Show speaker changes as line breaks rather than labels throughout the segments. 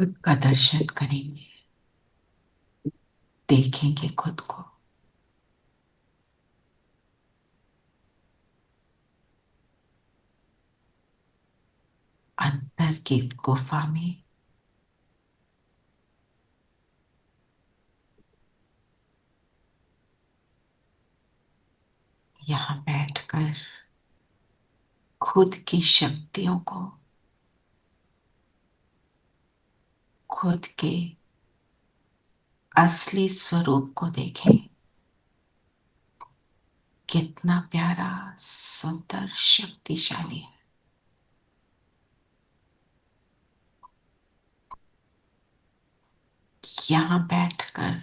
खुद का दर्शन करेंगे, देखेंगे खुद को। अंदर की गुफा में यहां बैठकर खुद की शक्तियों को, खुद के असली स्वरूप को देखें। कितना प्यारा, सुंदर, शक्तिशाली है। यहां बैठकर,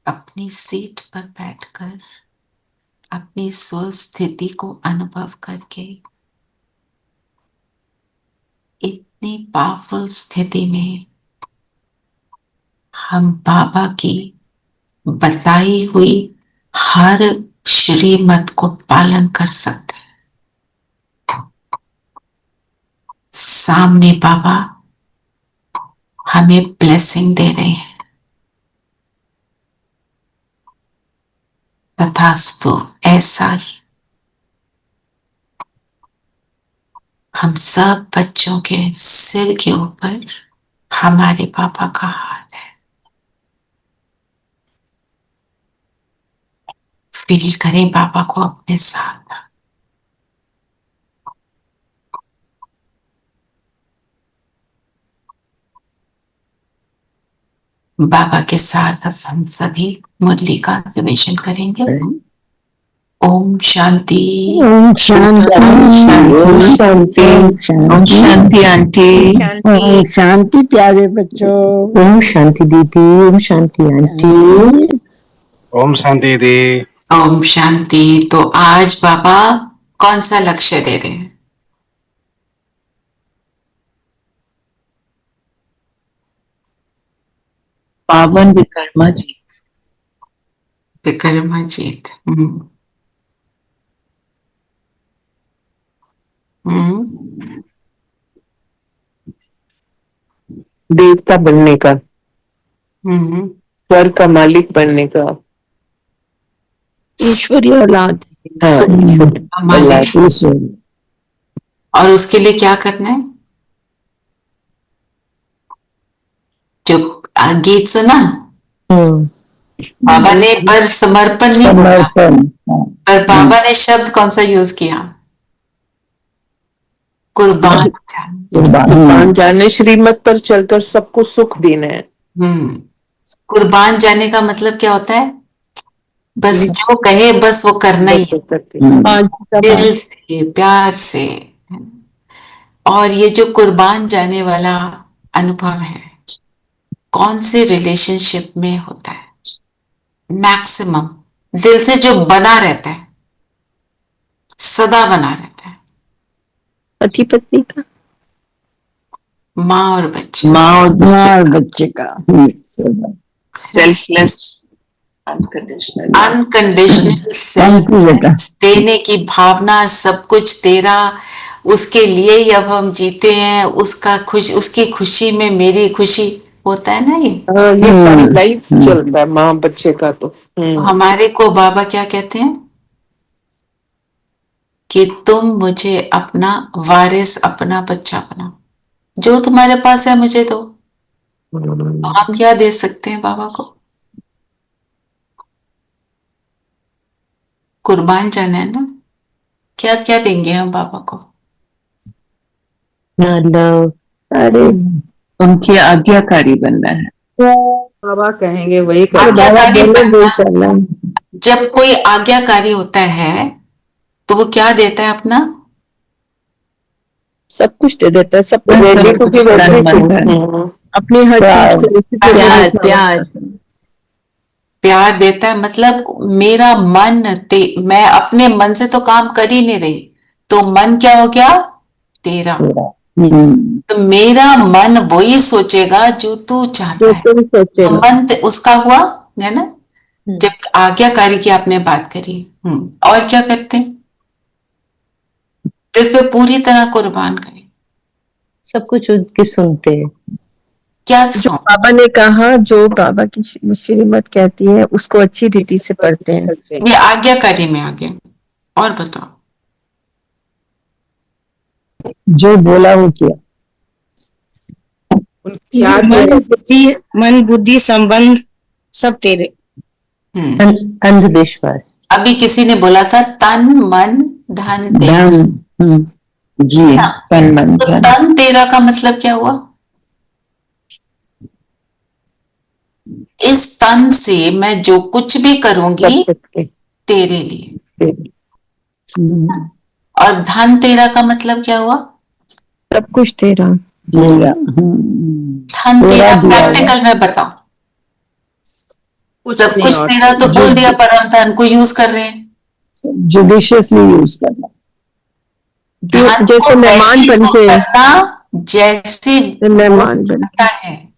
अपनी सीट पर बैठकर, अपनी स्वस्थिति को अनुभव करके, इतनी पावरफुल स्थिति में हम बाबा की बताई हुई हर श्रीमत को पालन कर सकते हैं। सामने बाबा हमें ब्लेसिंग दे रहे हैं। तथास्तु, ऐसा ही हम सब बच्चों के सिर के ऊपर हमारे पापा का हाथ है। फील करें बाबा को अपने साथ। बाबा के साथ अब हम सभी मुरली का निवेदन करेंगे। ओम शांति,
ओम शांति, ओम शांति,
ओम शांति आंटी,
ओम शांति प्यारे बच्चों,
ओम शांति दीदी, ओम शांति आंटी,
ओम शांति दीदी,
ओम शांति। तो आज बाबा कौन सा लक्ष्य दे रहे हैं?
पावन विकर्मा जी।
विकर्मा जीत।
देवता बनने का, स्वर्ग का मालिक बनने का, ईश्वरीय औलाद।
और उसके लिए क्या करना है? जो गीत सुना बाबा ने, पर समर्पण नहीं बोला, पर बाबा ने शब्द कौन सा यूज किया? कुर्बान
कुर्बान जाने, श्रीमत पर चलकर सबको सुख देना है।
कुर्बान जाने का मतलब क्या होता है? बस जो कहे बस वो करना ही है, दिल से, प्यार से। और ये जो कुर्बान जाने वाला अनुभव है, कौन से रिलेशनशिप में होता है? मैक्सिमम दिल से जो बना रहता है, सदा बना रहता है,
पति पत्नी का,
माँ और बच्चे,
माँ और बच्चे का,
सेल्फलेस,
अनकंडीशनल सेल्फ देने की भावना, सब कुछ तेरा, उसके लिए ही अब हम जीते हैं, उसकी खुशी में मेरी खुशी, होता है ना ये
सारी लाइफ चलता है माँ बच्चे का। तो
हमारे को बाबा क्या कहते हैं कि तुम मुझे अपना वारिस, अपना बच्चा बनाओ, जो तुम्हारे पास है मुझे दो। तो हम क्या दे सकते हैं बाबा को? कुर्बान जाना है ना। क्या क्या देंगे हम बाबा को?
अरे उनकी आज्ञाकारी बनना है।
बाबा कहेंगे वही
करना। जब कोई आज्ञाकारी होता है तो वो क्या देता है? अपना
सब कुछ दे देता है, सब अपनी हर चीज को प्यार
प्यार देता है। मतलब मेरा मन, मैं अपने मन से तो काम कर ही नहीं रही, तो मन क्या हो गया? तेरा। तो मेरा मन वही सोचेगा जो तू चाहता है, तो मन उसका हुआ है ना। जब आज्ञाकारी की आपने बात करी, और क्या करते हैं? इस पे पूरी तरह कुर्बान करें,
सब कुछ उनकी सुनते हैं।
क्या
जो
सॉन्ग?
बाबा ने कहा, जो बाबा की श्रीमत कहती है उसको अच्छी रीति से पढ़ते हैं।
ये आज्ञाकारी में आ गया। और बताओ।
जो बोला वो किया। मन बुद्धि संबंध सब तेरे।
अंधविश्वास।
अभी किसी ने बोला था तन मन धन तेरा।
जी, तन मन
तो
धन।
तन तेरा का मतलब क्या हुआ? इस तन से मैं जो कुछ भी करूंगी तेरे लिए। और धन तेरा का मतलब क्या हुआ?
सब कुछ तेरा।
धन तेरा प्रैक्टिकल में बताओ। सब कुछ तेरा तो बोल दिया, पर हम धन को यूज कर रहे हैं।
जुडिशियसली यूज करना।
धन
जैसे
को
मेहमान
वैसे
बन
यूज
के,
करना जैसे
मेहमान बन
करता है,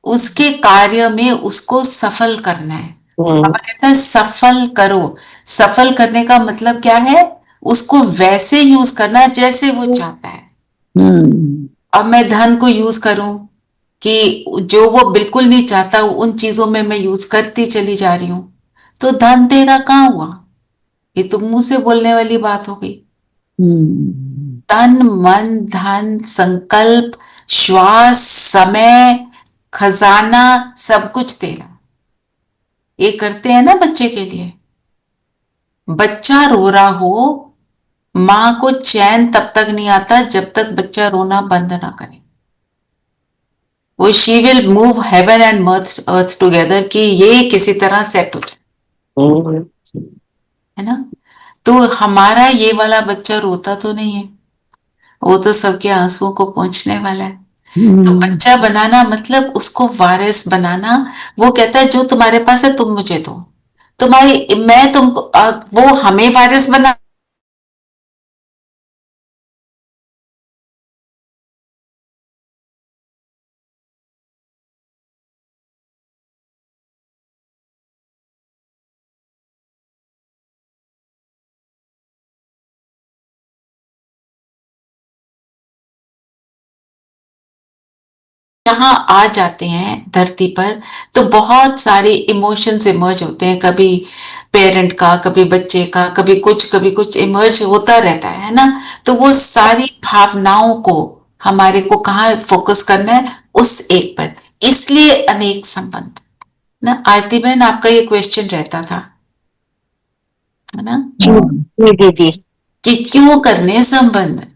उसके कार्य में उसको सफल करना है। बाबा कहता है सफल करो। सफल करने का मतलब क्या है? उसको वैसे यूज करना जैसे वो चाहता है। अब मैं धन को यूज करूं कि जो वो बिल्कुल नहीं चाहता उन चीजों में मैं यूज करती चली जा रही हूं, तो धन तेरा कहां हुआ? ये तो मुंह से बोलने वाली बात हो गई। तन मन धन संकल्प श्वास समय खजाना सब कुछ तेरा। ये करते हैं ना बच्चे के लिए। बच्चा रो रहा हो, मां को चैन तब तक नहीं आता जब तक बच्चा रोना बंद ना करे। वो she will move heaven and earth together कि ये किसी तरह सेट हो जाए, है ना? तो हमारा ये वाला बच्चा रोता तो नहीं है, वो तो सबके आंसुओं को पोंछने वाला है। तो बच्चा बनाना मतलब उसको वारिस बनाना। वो कहता है जो तुम्हारे पास है तुम मुझे दो, तुम्हारी मैं तुमको, वो हमें वारिस बना। जहां आ जाते हैं धरती पर तो बहुत सारे इमोशंस इमर्ज होते हैं, कभी पेरेंट का, कभी बच्चे का, कभी कुछ इमर्ज होता रहता है ना? तो वो सारी भावनाओं को हमारे को कहाँ फोकस करना है? उस एक पर। इसलिए अनेक संबंध ना। आरती बहन, आपका ये क्वेश्चन रहता था, है ना?
जी।
कि क्यों करने संबंध?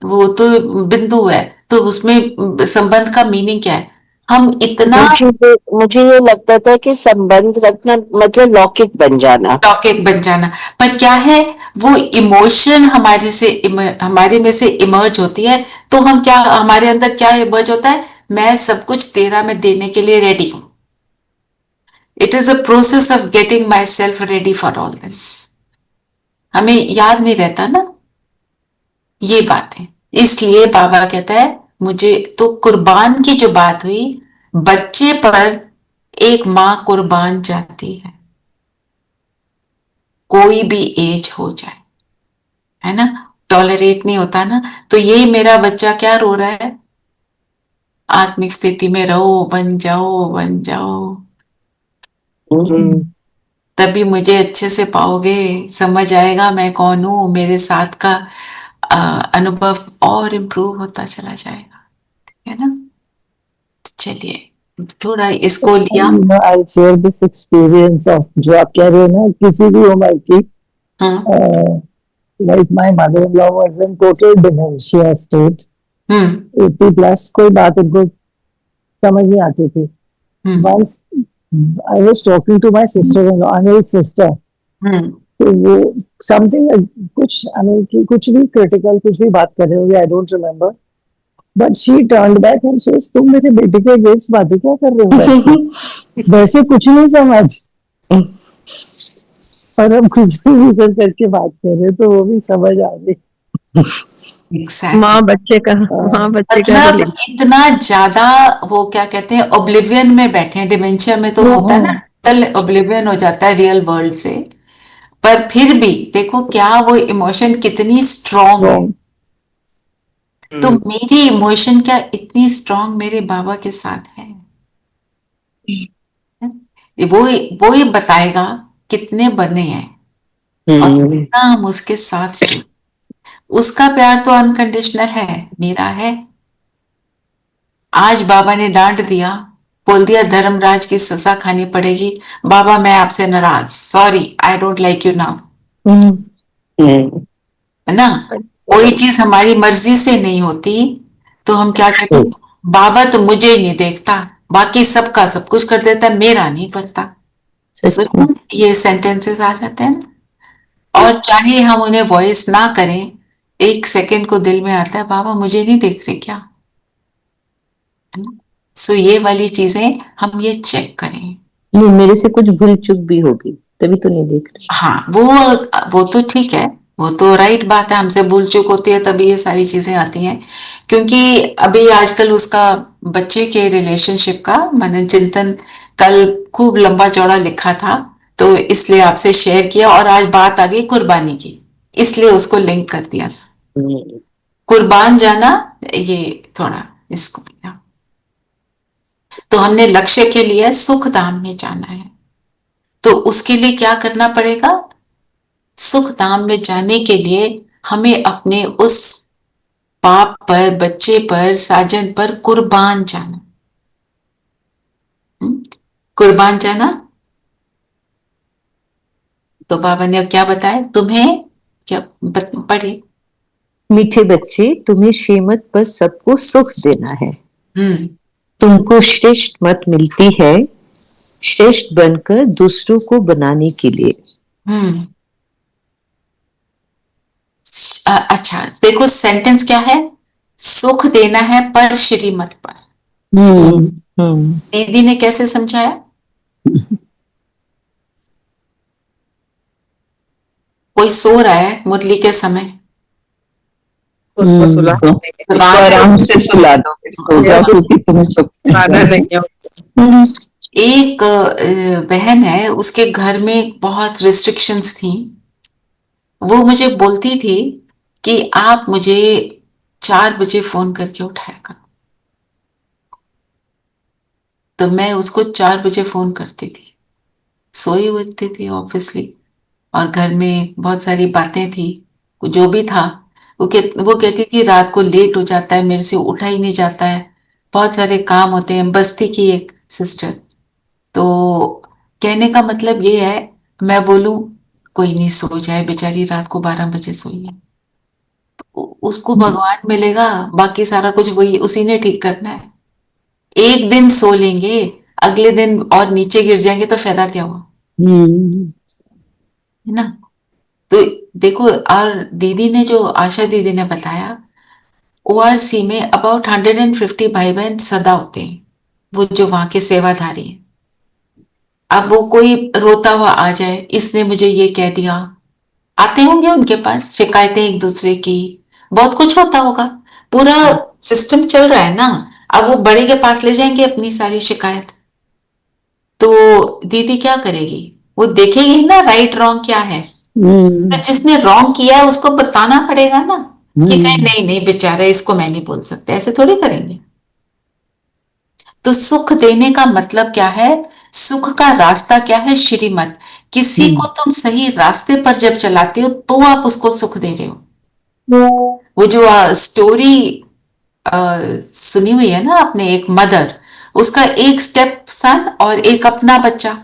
वो तो बिंदु है, तो उसमें संबंध का मीनिंग क्या है? हम इतना
मुझे ये लगता था कि संबंध रखना मतलब लौकिक बन जाना।
लौकिक बन जाना, पर क्या है? वो इमोशन हमारे में से इमर्ज होती है, तो हम क्या, हमारे अंदर क्या इमर्ज होता है? मैं सब कुछ तेरा में देने के लिए रेडी हूं। It is a process of getting my self ready for all this. हमें याद नहीं रहता ना ये बात है। इसलिए बाबा कहता है मुझे तो कुर्बान की जो बात हुई, बच्चे पर एक मां कुर्बान जाती है, कोई भी एज हो जाए, है ना? टॉलरेट नहीं होता ना। तो ये मेरा बच्चा क्या रो रहा है? आत्मिक स्थिति में रहो, बन जाओ बन जाओ, तभी मुझे अच्छे से पाओगे, समझ आएगा मैं कौन हूं, मेरे साथ का अनुभव और इम्प्रूव होता चला जाएगा, है ना? चलिए थोड़ा इसको लिया।
I share this experience of जो आप कह रहे हो ना, किसी भी उम्र की।
हाँ।
Like my mother in law was in total dementia state, 80 plus. कोई बात उनको समझ नहीं आती थी। Once I was talking to my sister in law, Anil sister. तो वो समथिंग, कुछ अनिल की कुछ भी क्रिटिकल कुछ भी बात कर रहे होंगे, I don't remember, but she turned back and says तुम मेरे बेटे के अगेंस्ट बातें क्या कर रहे हो? वैसे कुछ नहीं समझ, और हम कुछ भी करके बात कर रहे, तो वो भी समझ आ गई।
माँ
बच्चे का
मतलब इतना ज्यादा वो क्या कहते हैं, ओब्लिवियन में बैठे हैं। डिमेंशिया में तो होता है ना, टोटल ओब्लिवियन हो जाता है रियल वर्ल्ड से। पर फिर भी देखो क्या वो इमोशन कितनी स्ट्रॉन्ग है, तो मेरी इमोशन क्या इतनी स्ट्रांग मेरे बाबा के साथ है, वो ही बताएगा कितने बने हैं और कितना हम उसके साथ जुड़े। उसका प्यार तो अनकंडीशनल है, मेरा है। आज बाबा ने डांट दिया, बोल दिया धर्मराज की सजा खानी पड़ेगी, बाबा मैं आपसे नाराज, sorry I don't like you now, है ना। कोई चीज हमारी मर्जी से नहीं होती तो हम क्या कहते हैं, बाबा तो मुझे ही नहीं देखता, बाकी सबका सब कुछ कर देता है, मेरा नहीं करता। ये सेंटेंसेस आ जाते हैं ना। और चाहे हम उन्हें वॉइस ना करें, एक सेकंड को दिल में आता है, बाबा मुझे नहीं देख रहे क्या। सो ये वाली चीजें हम ये चेक करें।
नहीं, मेरे से कुछ भूल चूक भी होगी तभी तो नहीं देख रही।
हाँ, वो तो ठीक है, वो तो राइट बात है, हमसे भूल चूक होती है तभी ये सारी चीजें आती हैं। क्योंकि अभी आजकल उसका बच्चे के रिलेशनशिप का मनन चिंतन कल खूब लंबा चौड़ा लिखा था, तो इसलिए आपसे शेयर किया। और आज बात आ गई कुर्बानी की, इसलिए उसको लिंक कर दिया। कुर्बान जाना, ये थोड़ा इसको मिला। तो हमने लक्ष्य के लिए सुख धाम में जाना है, तो उसके लिए क्या करना पड़ेगा? सुख धाम में जाने के लिए हमें अपने उस बाप पर, बच्चे पर, साजन पर कुर्बान जाना। कुर्बान जाना। तो बाबा ने क्या बताया तुम्हें, क्या पढ़े?
मीठे बच्चे, तुम्हें श्रीमत पर सबको सुख देना है। तुमको श्रेष्ठ मत मिलती है श्रेष्ठ बनकर दूसरों को बनाने के लिए।
अच्छा देखो, सेंटेंस क्या है? सुख देना है पर श्रीमत पर। दीदी ने कैसे समझाया? कोई सो रहा है मुरली के समय,
उसको
आराम से सुला दो, सो जाओ क्योंकि तुम्हें सुख नहीं।
एक बहन है, उसके घर में बहुत रिस्ट्रिक्शंस थी। वो मुझे बोलती थी कि आप मुझे 4 बजे फोन करके उठाया करो। तो मैं उसको 4 बजे फोन करती थी, सोई होती थी ऑब्वियसली, और घर में बहुत सारी बातें थी, जो भी था। वो कहती थी रात को लेट हो जाता है, मेरे से उठा ही नहीं जाता है, बहुत सारे काम होते हैं। बस्ती की एक सिस्टर। तो कहने का मतलब ये है, मैं बोलूं कोई नहीं, सो जाए बेचारी, रात को 12 बजे सोई है, उसको भगवान मिलेगा, बाकी सारा कुछ वही उसी ने ठीक करना है। एक दिन सो लेंगे, अगले दिन और नीचे गिर जाएंगे तो फायदा क्या हुआ, है ना। तो देखो, और दीदी ने जो, आशा दीदी ने बताया, ओआरसी में अबाउट 150 भाई बहन सदा होते हैं, वो जो वहां के सेवाधारी हैं। अब वो कोई रोता हुआ आ जाए, इसने मुझे ये कह दिया, आते होंगे उनके पास शिकायतें एक दूसरे की, बहुत कुछ होता होगा, पूरा सिस्टम चल रहा है ना। अब वो बड़े के पास ले जाएंगे अपनी सारी शिकायत, तो दीदी क्या करेगी? वो देखेगी ना राइट रॉन्ग क्या है। जिसने रॉन्ग किया है उसको बताना पड़ेगा ना, कि कहीं नहीं नहीं बेचारा, इसको मैं नहीं बोल सकते, ऐसे थोड़ी करेंगे। तो सुख देने का मतलब क्या है? सुख का रास्ता क्या है? श्रीमत। किसी को तुम सही रास्ते पर जब चलाते हो तो आप उसको सुख दे रहे हो। वो जो स्टोरी सुनी हुई है ना आपने, एक मदर, उसका एक स्टेप सन और एक अपना बच्चा।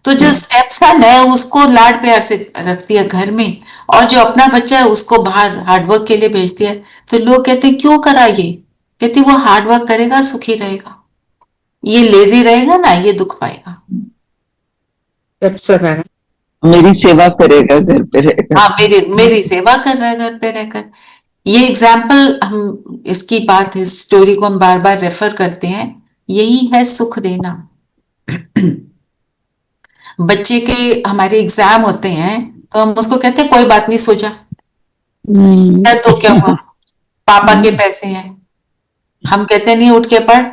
तो जो स्टेप सन है उसको लाड प्यार से रखती है घर में, और जो अपना बच्चा है उसको बाहर हार्डवर्क के लिए भेजती है। तो लोग कहते हैं क्यों करा ये? कहती वो हार्डवर्क करेगा सुखी रहेगा, ये लेजी रहेगा ना ये दुख पाएगा।
मेरी सेवा करेगा घर पे रहेगा।
हाँ, मेरी सेवा कर रहा है घर पे रहकर। ये एग्जाम्पल, हम इसकी बात, इस स्टोरी को हम बार बार रेफर करते हैं। यही है सुख देना। बच्चे के हमारे एग्जाम होते हैं तो हम उसको कहते हैं कोई बात नहीं, सो जा। तो क्या हुआ, पापा के पैसे हैं, हम कहते नहीं उठ के पढ़।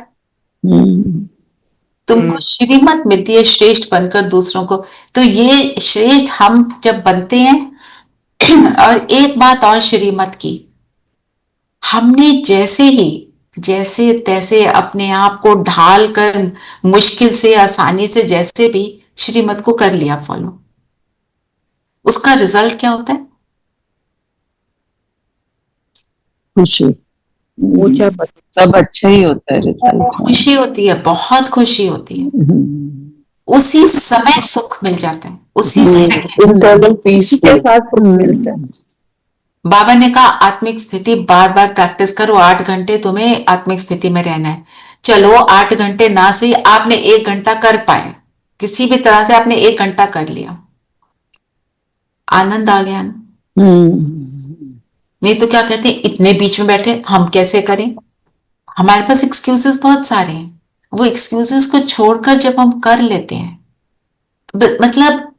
तुमको श्रीमत मिलती है श्रेष्ठ बनकर दूसरों को। तो ये श्रेष्ठ हम जब बनते हैं और एक बात और श्रीमत की, हमने जैसे तैसे अपने आप को ढाल कर मुश्किल से आसानी से जैसे भी श्रीमत को कर लिया फॉलो, उसका रिजल्ट क्या होता है?
खुशी।
ऊंचा सब अच्छा ही होता है रिजल्ट।
खुशी होती है, बहुत खुशी होती है, उसी समय सुख मिल जाता है, उसी सेकंड
इंटरनल पीस के साथ सुख मिलता है।
बाबा ने कहा आत्मिक स्थिति बार बार प्रैक्टिस करो, 8 घंटे तुम्हें आत्मिक स्थिति में रहना है। चलो 8 घंटे ना सही, आपने 1 घंटा कर पाए, किसी भी तरह से आपने 1 घंटा कर लिया, आनंद आ गया ना। नहीं तो क्या कहते हैं, इतने बीच में बैठे हम कैसे करें, हमारे पास एक्सक्यूजेस बहुत सारे हैं, वो एक्सक्यूजेस को छोड़कर जब हम कर लेते हैं, मतलब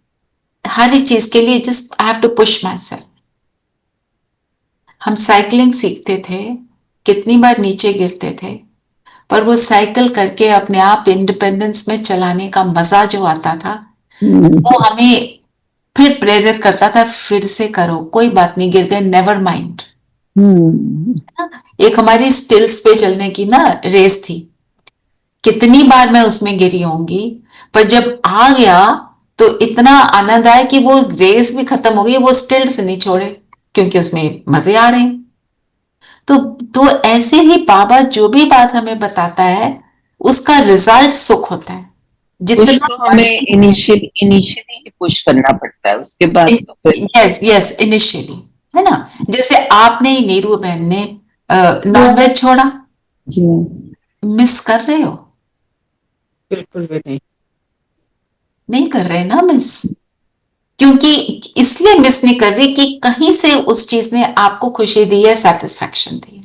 हर एक चीज के लिए just I have to push myself. हम साइकिलिंग सीखते थे, कितनी बार नीचे गिरते थे, पर वो साइकिल करके अपने आप इंडिपेंडेंस में चलाने का मजा जो आता था, वो हमें फिर प्रेरित करता था, फिर से करो, कोई बात नहीं, गिर गए, नेवर माइंड। एक हमारी स्टिल्स पे चलने की ना रेस थी, कितनी बार मैं उसमें गिरी होंगी, पर जब आ गया तो इतना आनंद आया कि वो रेस भी खत्म हो गई, वो स्टिल्स नहीं छोड़े, क्योंकि उसमें मजे आ रहे हैं। तो ऐसे ही बाबा जो भी बात हमें बताता है उसका रिजल्ट सुख होता है।
पुश तो हमें इनिशियली पुश करना पड़ता है, उसके बाद तो फिर
यस इनिशियली, है ना। जैसे आपने ही, नीरू बहन ने नॉनवेज छोड़ा,
जी
मिस कर रहे हो?
बिल्कुल भी
नहीं कर रहे ना मिस, क्योंकि इसलिए मिस नहीं कर रही कि कहीं से उस चीज ने आपको खुशी दी है, सेटिस्फैक्शन दी है।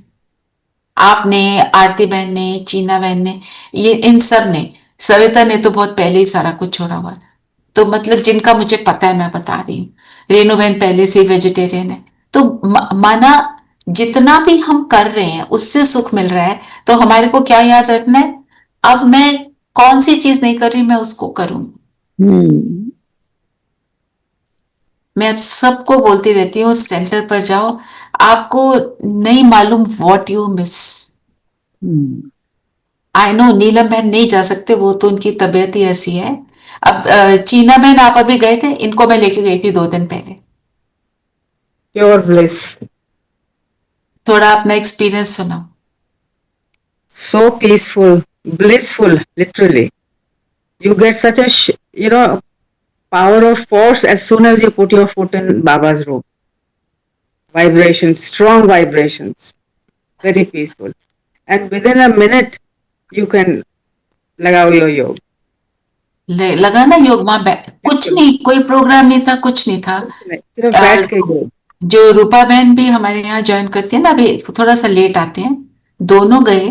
आपने, आरती बहन ने, चीना बहन ने, ये इन सब ने, सविता ने तो बहुत पहले ही सारा कुछ छोड़ा हुआ था, तो मतलब जिनका मुझे पता है मैं बता रही हूँ, रेणु बहन पहले से वेजिटेरियन है, तो माना जितना भी हम कर रहे हैं उससे सुख मिल रहा है, तो हमारे को क्या याद रखना है, अब मैं कौन सी चीज नहीं कर रही, मैं उसको करूंगी। मैं अब सबको बोलती रहती हूँ, सेंटर पर जाओ, आपको नहीं मालूम what you miss. I know Neelam बहन नहीं जा सकते, वो तो उनकी तबीयत ही ऐसी है। अब चीना बहन आप अभी गए थे, इनको मैं लेके गई थी 2 दिन पहले।
प्योर ब्लिस,
थोड़ा अपना एक्सपीरियंस सुनाओ।
so peaceful, blissful, literally. You get such a power of force as soon as you put your foot in Baba's room. Vibrations, strong vibrations, very peaceful. And within a minute, you can लगाओ your योग।
लगा ना योग, वहां कुछ नहीं, कोई programme नहीं था, कुछ नहीं था,
सिर्फ बैठ के योग।
जो रूपा बहन भी हमारे यहाँ ज्वाइन करती है ना, अभी थोड़ा सा लेट आते हैं, दोनों गए,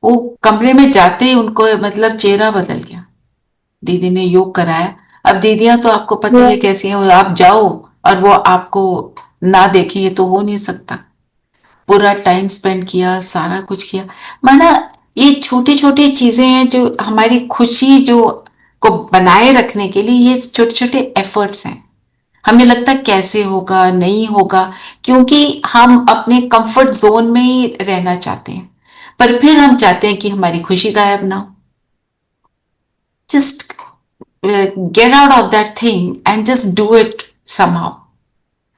वो कमरे में जाते ही उनको मतलब चेहरा बदल गया, दीदी ने योग कराया। अब दीदियां तो आपको पता ही है कैसी हैं, आप जाओ और वो आपको ना देखें, ये तो हो नहीं सकता। पूरा टाइम स्पेंड किया, सारा कुछ किया, माना ये छोटी छोटी चीजें हैं जो हमारी खुशी जो को बनाए रखने के लिए, ये छोटे छोटे एफर्ट्स हैं। हमें लगता है कैसे होगा, नहीं होगा, क्योंकि हम अपने कंफर्ट जोन में ही रहना चाहते हैं, पर फिर हम चाहते हैं कि हमारी खुशी गायब ना हो। Just get out of that thing and just do it somehow,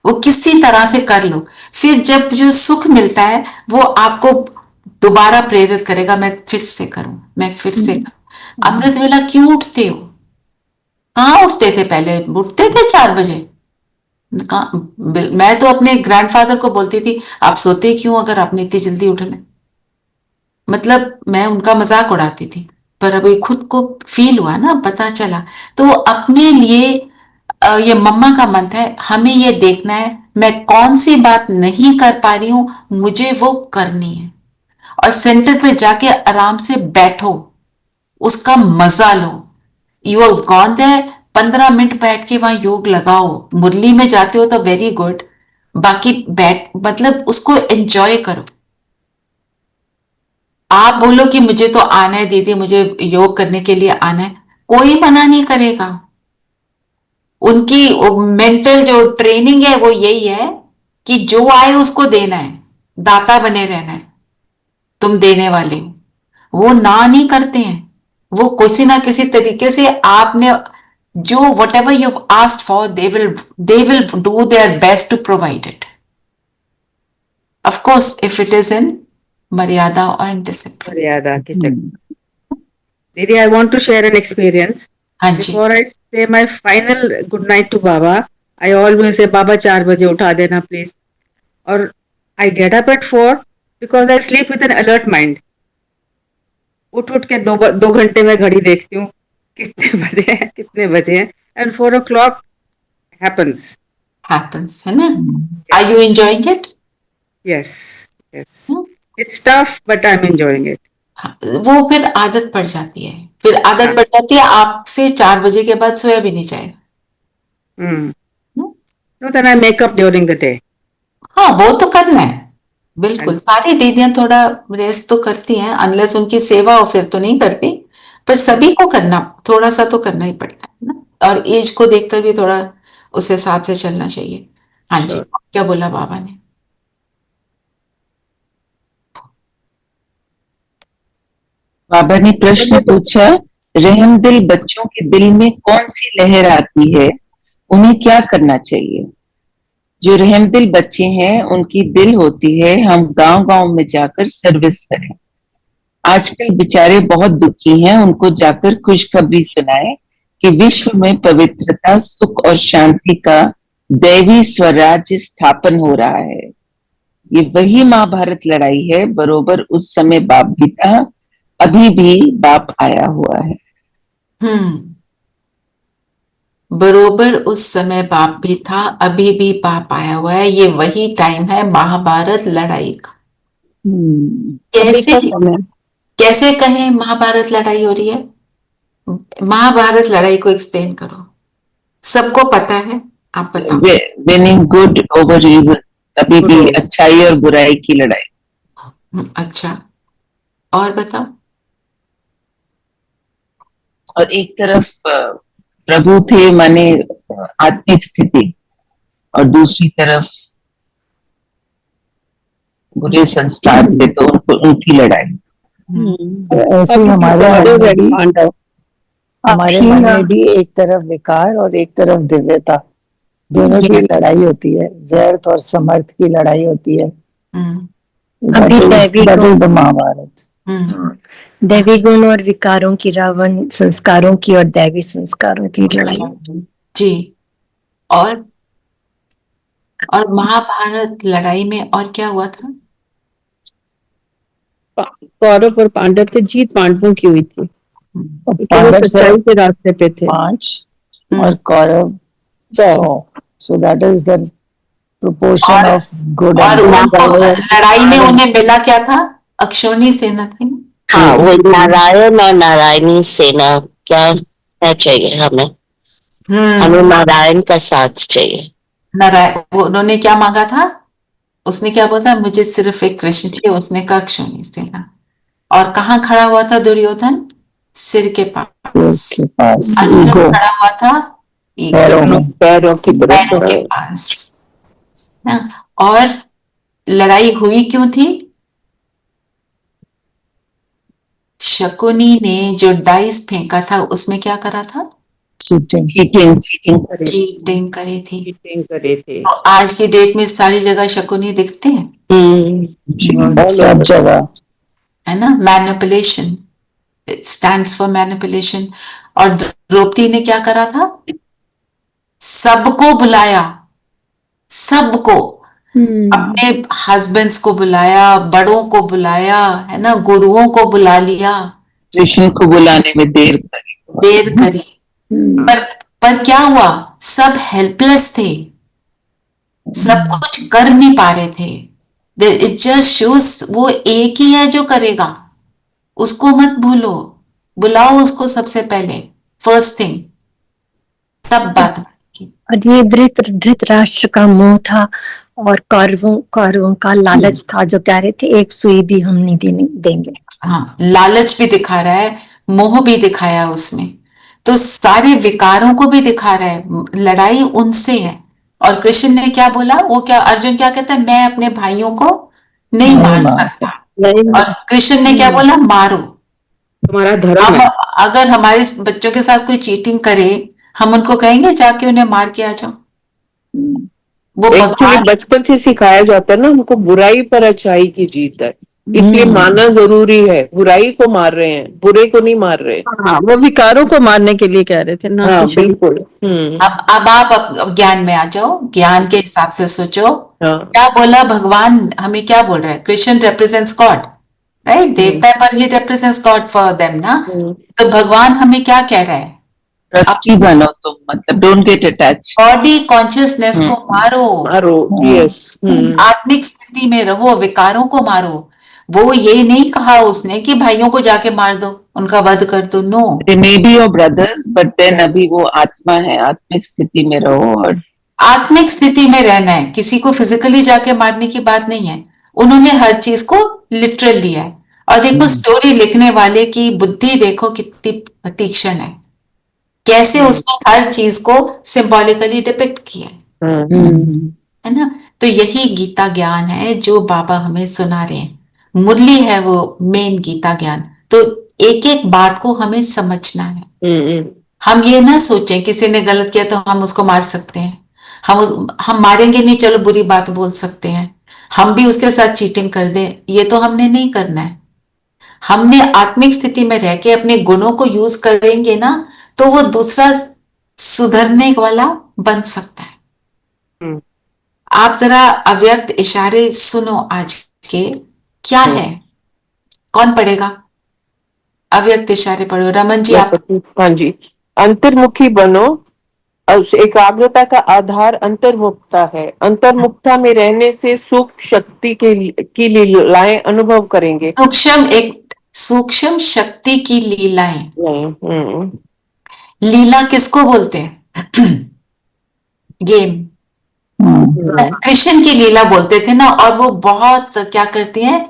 वो किसी तरह से कर लो, फिर जब जो सुख मिलता है वो आपको दोबारा प्रेरित करेगा, मैं फिर से करूं, मैं फिर से करूं। अमृत वेला क्यों उठते हो? कहाँ उठते थे पहले? उठते थे 4 बजे। मैं तो अपने ग्रैंडफादर को बोलती थी, आप सोते क्यों अगर आपने इतनी जल्दी उठना? मतलब मैं उनका मजाक उड़ाती थी, पर अभी खुद को फील हुआ ना, पता चला, तो वो अपने लिए ये मम्मा का मंत्र है, हमें ये देखना है मैं कौन सी बात नहीं कर पा रही हूं, मुझे वो करनी है, और सेंटर पे जाके आराम से बैठो, उसका मजा लो। You are gone there, 15 minute बैठ के वहां योग लगाओ, मुरली में जाते हो तो वेरी गुड, बाकी बैठ मतलब उसको एंजॉय करो। आप बोलो कि मुझे तो आना है दीदी, मुझे योग करने के लिए आना है, कोई मना नहीं करेगा। उनकी मेंटल जो ट्रेनिंग है वो यही है कि जो आए उसको देना है, दाता बने रहना है, तुम देने वाले हो। वो ना नहीं करते हैं, वो किसी ना किसी तरीके से आपने जो whatever you've asked for, they will do their best to provide it. Of course, if it is in maryada or in discipline.
मर्यादा के चक्कर। दीदी, I want to share an experience.
हाँ जी।
Before I say my final good night to Baba, I always say, Baba 4 बजे उठा देना please. और I get up at 4 because I sleep with an alert mind. उठ के दो घंटे में घड़ी देखती हूँ कितने बजे हैं and 4 o'clock happens.
है ना? Are you enjoying it?
Yes. It's tough, but I'm enjoying it.
वो फिर आदत पड़ जाती है, फिर आदत पड़ जाती है, आपसे 4 बजे के बाद सोया भी नहीं जाएगा।
No, then I make up during the day.
हाँ, वो तो करना है, बिल्कुल। सारी दीदियां थोड़ा रेस्ट तो करती हैं, अनलेस उनकी सेवा हो फिर तो नहीं करती, पर सभी को करना, थोड़ा सा तो करना ही पड़ता है ना, और एज को देखकर भी थोड़ा उस हिसाब से चलना चाहिए। हाँ जी, क्या बोला बाबा ने?
बाबा ने प्रश्न पूछा, रहमदिल बच्चों के दिल में कौन सी लहर आती है, उन्हें क्या करना चाहिए? जो रहमदिल बच्चे हैं उनकी दिल होती है हम गांव-गांव में जाकर सर्विस करें। आजकल बेचारे बहुत दुखी हैं, उनको जाकर खुशखबरी सुनाएं कि विश्व में पवित्रता, सुख और शांति का दैवी स्वराज्य स्थापन हो रहा है। ये वही महाभारत लड़ाई है, बरोबर उस समय बाप भी था, अभी भी बाप आया हुआ है।
बरोबर उस समय बाप भी था, अभी भी बाप आया हुआ है। ये वही टाइम है महाभारत लड़ाई का। कैसे कहें महाभारत लड़ाई हो रही है? महाभारत लड़ाई को एक्सप्लेन करो, सबको पता है, आप बताओ।
विनिंग गुड ओवर इविल, कभी भी अच्छाई और बुराई की लड़ाई।
अच्छा, और बताओ।
और एक तरफ प्रभु थे माने आत्मिक स्थिति, और दूसरी तरफ बुरे संस्कार थे, तो उनकी लड़ाई।
ऐसे हमारे मन में भी एक तरफ विकार और एक तरफ दिव्यता, दोनों की लड़ाई होती है, व्यर्थ और समर्थ की लड़ाई होती है। महाभारत
दैवी गुण और विकारों की, रावण संस्कारों की और दैवी संस्कारों की लड़ाई
जी। और महाभारत लड़ाई में और क्या हुआ था?
कौरव और पांडव की जीत पांडवों की हुई थी, पांडव सच्चाई के रास्ते पे थे।
5 और Kaurava 100, so that is the proportion of good and bad।
लड़ाई में उन्हें मिला क्या था? अक्षौणी सेना थी।
हाँ, वो नारायण और नारायणी सेना क्या चाहिए हमें? हमें नारायण का साथ चाहिए।
नारायण, उन्होंने क्या मांगा था? उसने क्या बोला? मुझे सिर्फ एक कृष्ण चाहिए। उसने कहा अक्षौणी सेना। और कहाँ खड़ा हुआ था दुर्योधन? सिर के पास। अर्जुन खड़ा हुआ था पैरों के पास। और लड़ाई हुई क्यों थी? शकुनी ने जो डाइस फेंका था उसमें क्या करा था? चीटिंग करी थी। तो आज की डेट में सारी जगह शकुनी दिखते हैं,
सब जगह,
है ना? Manipulation, it stands for manipulation. और द्रौपदी ने क्या करा था? सबको बुलाया, सबको, अपने हस्बैंड्स को बुलाया, बड़ों को बुलाया, है ना, गुरुओं को बुला लिया।
कृष्ण को बुलाने में देर करी।
पर क्या हुआ? सब हेल्पलेस थे, सब कुछ कर नहीं पा रहे थे। इट जस्ट शोस वो एक ही है जो करेगा, उसको मत भूलो, बुलाओ उसको सबसे पहले, फर्स्ट थिंग, तब बात।
और ये धृतराष्ट्र का मोह था और कौरवों का लालच था, जो कह रहे थे एक सुई भी हम नहीं देंगे।
हाँ, लालच भी दिखा रहा है, मोह भी दिखाया उसमें, तो सारे विकारों को भी दिखा रहा है। लड़ाई उनसे है। और कृष्ण ने क्या बोला? वो क्या, अर्जुन क्या कहता है? मैं अपने भाइयों को नहीं मार
मार
सकता। और कृष्ण ने क्या बोला? मारो।
तुम्हारा धर्म
अब
है।
अगर हमारे बच्चों के साथ कोई चीटिंग करे, हम उनको कहेंगे जाके उन्हें मार के आ जाओ? वो
एक्चुअली
भगवान
बचपन से सिखाया जाता है ना हमको, बुराई पर अच्छाई की जीत है, इसलिए मारना जरूरी है। बुराई को मार रहे हैं, बुरे को नहीं मार रहे।
हाँ, वो विकारों को मारने के लिए कह रहे थे ना।
हाँ
कि शरीर
बिल्कुल।
अब आप अब ज्ञान में आ जाओ, ज्ञान के हिसाब से सोचो।
हाँ।
क्या बोला भगवान? हमें क्या बोल रहा है? Krishna represents God, right? देवता है पर ही रिप्रेजेंट्स गॉड फॉर देम ना। तो भगवान हमें क्या कह रहा है?
ट्रस्टी बनो तुम, मतलब don't get attach.
Body consciousness को मारो,
मारो, यस।
आत्मिक स्थिति में रहो, विकारों को मारो। वो ये नहीं कहा उसने कि भाइयों को जाके मार दो, उनका वध कर दो। No,
they may be your brothers but then अभी वो आत्मा है, आत्मिक स्थिति में रहो। और
आत्मिक स्थिति में रहना है, किसी को फिजिकली जाके मारने की बात नहीं है। उन्होंने हर चीज को लिटरल लिया है। और देखो स्टोरी लिखने वाले की बुद्धि देखो कितनी तीक्ष्ण है, कैसे उसने हर चीज को सिंबॉलिकली डिपिक्ट किया है ना। तो यही गीता ज्ञान है जो बाबा हमें सुना रहे हैं। मुरली है वो मेन गीता ज्ञान। तो एक एक बात को हमें समझना है। हम ये ना सोचें किसी ने गलत किया तो हम उसको मार सकते हैं। हम मारेंगे नहीं, चलो बुरी बात बोल सकते हैं, हम भी उसके साथ चीटिंग कर दें, ये तो हमने नहीं करना है। हमने आत्मिक स्थिति में रह के अपने गुणों को यूज करेंगे ना, तो वो दूसरा सुधरने वाला बन सकता है। आप जरा अव्यक्त इशारे सुनो आज के, क्या है? कौन पढ़ेगा? अव्यक्त इशारे पढ़ो। रमन जी आप।
हाँ जी। अंतर्मुखी बनो। एकाग्रता का आधार अंतर्मुखता है। अंतर्मुखता में रहने से सूक्ष्म शक्ति की लीलाएं अनुभव करेंगे।
सूक्ष्म शक्ति की लीलाएं। लीला किसको बोलते हैं? गेम। कृष्ण की लीला बोलते थे ना। और वो बहुत क्या करती हैं,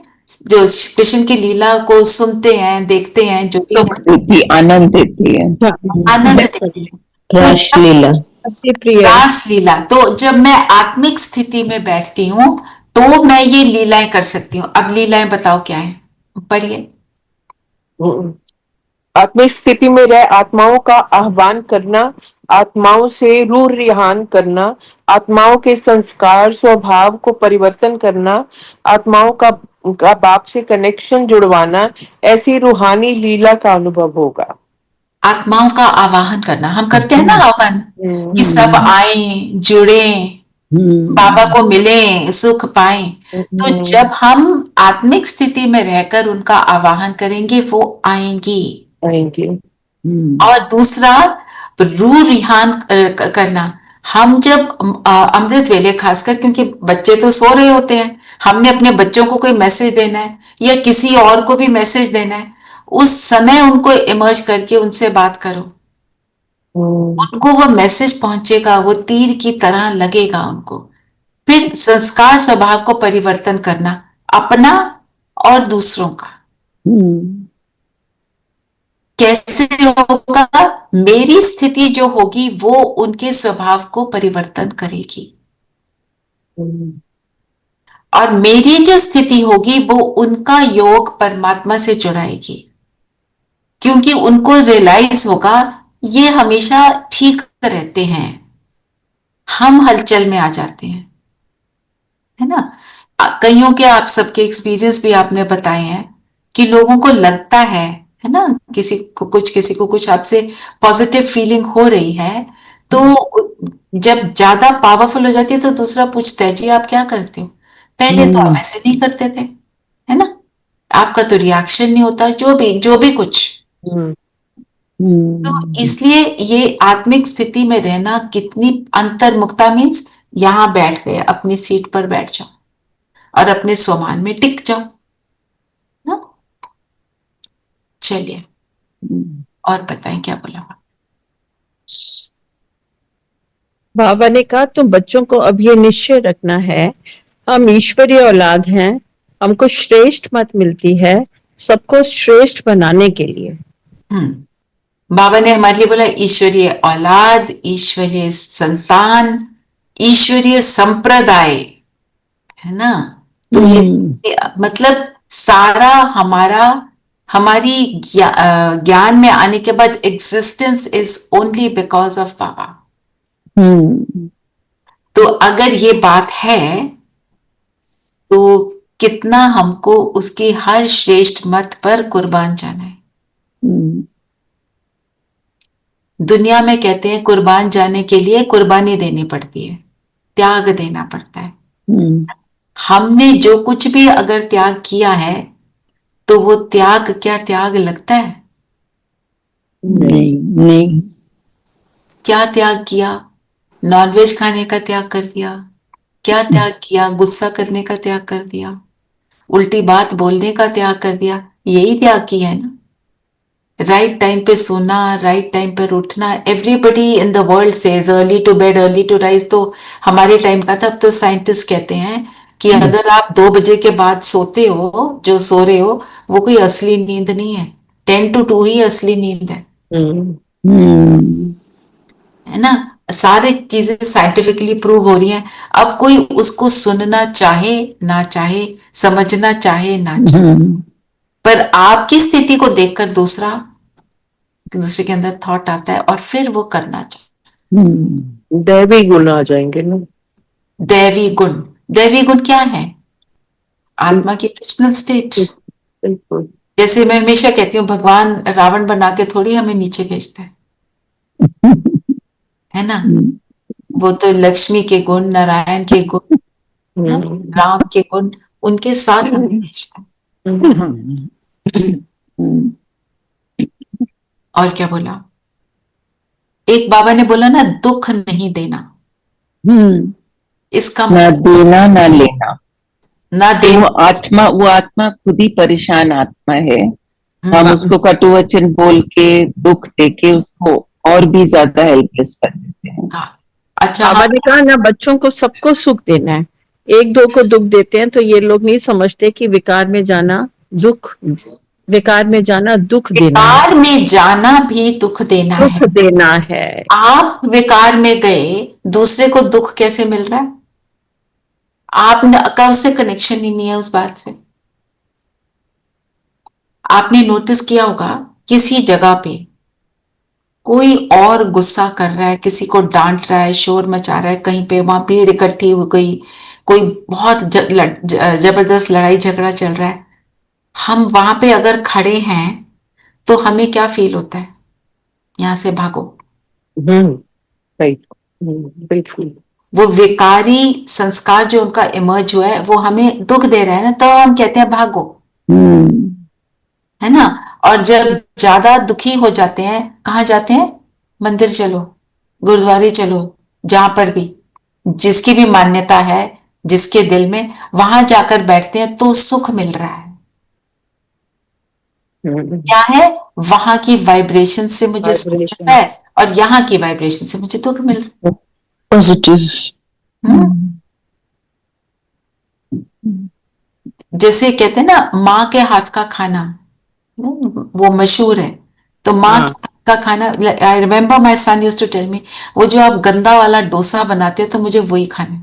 जो कृष्ण की लीला को सुनते हैं, देखते हैं, जो
आनंद देती है,
आनंद देती है।
रासलीला,
रासलीला। तो जब मैं आत्मिक स्थिति में बैठती हूँ तो मैं ये लीलाएं कर सकती हूँ। अब लीलाएं बताओ क्या है, पढ़िए।
आत्मिक स्थिति में रह आत्माओं का आह्वान करना, आत्माओं से रूह रिहान करना, आत्माओं के संस्कार स्वभाव को परिवर्तन करना, आत्माओं का बाप से कनेक्शन जुड़वाना, ऐसी रूहानी लीला का अनुभव होगा।
आत्माओं का आवाहन करना, हम करते हैं ना आह्वान कि सब आए, जुड़े, बाबा को मिले, सुख पाए। तो जब हम आत्मिक स्थिति में रहकर उनका आवाहन करेंगे, वो आएंगी। और दूसरा, रूह रिहान करना। हम जब अमृत वेले खासकर, क्योंकि बच्चे तो सो रहे होते हैं, हमने अपने बच्चों को कोई मैसेज देना है या किसी और को भी मैसेज देना है, उस समय उनको इमर्ज करके उनसे बात करो। उनको वो मैसेज पहुंचेगा, वो तीर की तरह लगेगा उनको। फिर संस्कार स्वभाव को परिवर्तन करना, अपना और दूसरों का। कैसे होगा? मेरी स्थिति जो होगी वो उनके स्वभाव को परिवर्तन करेगी, और मेरी जो स्थिति होगी वो उनका योग परमात्मा से जुड़ाएगी, क्योंकि उनको रियलाइज होगा ये हमेशा ठीक रहते हैं, हम हलचल में आ जाते हैं, है ना। कईयों के, आप सबके एक्सपीरियंस भी आपने बताए हैं कि लोगों को लगता है ना, किसी को कुछ आपसे पॉजिटिव फीलिंग हो रही है, तो जब ज्यादा पावरफुल हो जाती है तो दूसरा पूछता है जी आप क्या करते हो, पहले तो आप ऐसे नहीं करते थे, है ना, आपका तो रिएक्शन नहीं होता, जो भी कुछ। तो इसलिए ये आत्मिक स्थिति में रहना कितनी अंतर्मुखता, मीन्स यहां बैठ गए, अपनी सीट पर बैठ जाओ और अपने स्वमान में टिक जाओ ना। चलिए और बताएं क्या बोला
बाबा ने कहा तुम बच्चों को अब ये निश्चय रखना है, हम ईश्वरीय औलाद हैं, हमको श्रेष्ठ मत मिलती है सबको श्रेष्ठ बनाने के लिए।
बाबा ने हमारे लिए बोला ईश्वरीय औलाद, ईश्वरीय संतान, ईश्वरीय संप्रदाय, है ना, तो ये मतलब सारा हमारी ज्ञान में आने के बाद existence is only because of बाबा। तो अगर ये बात है तो कितना हमको उसकी हर श्रेष्ठ मत पर कुर्बान जाना है। दुनिया में कहते हैं कुर्बान जाने के लिए कुर्बानी देनी पड़ती है, त्याग देना पड़ता है। हमने जो कुछ भी अगर त्याग किया है तो वो त्याग क्या त्याग लगता है?
नहीं।
क्या त्याग किया? नॉनवेज खाने का त्याग कर दिया। क्या त्याग किया? गुस्सा करने का त्याग कर दिया, उल्टी बात बोलने का त्याग कर दिया। यही त्याग किया है ना। राइट टाइम पे सोना, राइट टाइम पर उठना। Everybody in the world says early to bed early to rise. तो हमारे टाइम का था। अब तो साइंटिस्ट कहते हैं कि अगर आप 2 बजे के बाद सोते हो, जो सो रहे हो, वो कोई असली नींद नहीं है। 10 to 2 ही असली नींद है। है ना। सारी चीजें साइंटिफिकली प्रूव हो रही हैं। अब कोई उसको सुनना चाहे ना चाहे, समझना चाहे ना चाहे, पर आपकी स्थिति को देखकर दूसरे के अंदर थॉट आता है और फिर वो करना चाहे।
दैवी गुण आ जाएंगे ना।
दैवी गुण क्या है? आत्मा की ओरिजिनल स्टेट।
बिल्कुल।
जैसे मैं हमेशा कहती हूँ, भगवान रावण बना के थोड़ी हमें नीचे भेजता है ना। वो तो लक्ष्मी के गुण, नारायण के गुण, राम के गुण, उनके साथ हमें भेजता है। और क्या बोला? एक बाबा ने बोला ना, दुख नहीं देना। इसका
ना
मतलब
देना ना लेना।
ना दे।
वो आत्मा खुद ही परेशान आत्मा है। हम उसको कटु वचन बोल के, दुख दे के उसको और भी ज्यादा हेल्पलेस कर देते हैं।
अच्छा,
बाबा ने कहा ना, बच्चों को सबको सुख देना है, एक दो को दुख देते हैं। तो ये लोग नहीं समझते कि विकार में जाना दुख देना है।
विकार में जाना भी दुख देना है।
दुख देना है।
आप विकार में गए, दूसरे को दुख कैसे मिल रहा है? आपका उससे कनेक्शन ही नहीं है उस बात से। आपने नोटिस किया होगा, किसी जगह पे कोई और गुस्सा कर रहा है, किसी को डांट रहा है, शोर मचा रहा है, कहीं पे वहां भीड़ इकट्ठी हो गई, कोई बहुत जबरदस्त लड़ाई झगड़ा चल रहा है। हम वहां पे अगर खड़े हैं तो हमें क्या फील होता है? यहां से भागो।
बिल्कुल।
वो विकारी संस्कार जो उनका इमर्ज हुआ है वो हमें दुख दे रहा है ना, तो हम कहते हैं भागो। है ना। और जब ज्यादा दुखी हो जाते हैं, कहाँ जाते हैं? मंदिर चलो, गुरुद्वारे चलो, जहां पर भी जिसकी भी मान्यता है, जिसके दिल में, वहां जाकर बैठते हैं तो सुख मिल रहा है। क्या है? वहां की वाइब्रेशन से मुझे सुख मिल रहा है और यहाँ की वाइब्रेशन से मुझे दुख मिल रहा है।
पॉजिटिव।
जैसे कहते हैं ना, माँ के हाथ का खाना, वो मशहूर है। तो माँ का खाना, I remember my son used to tell me, वो जो आप गंदा वाला डोसा बनाते हो तो मुझे वही खाना है।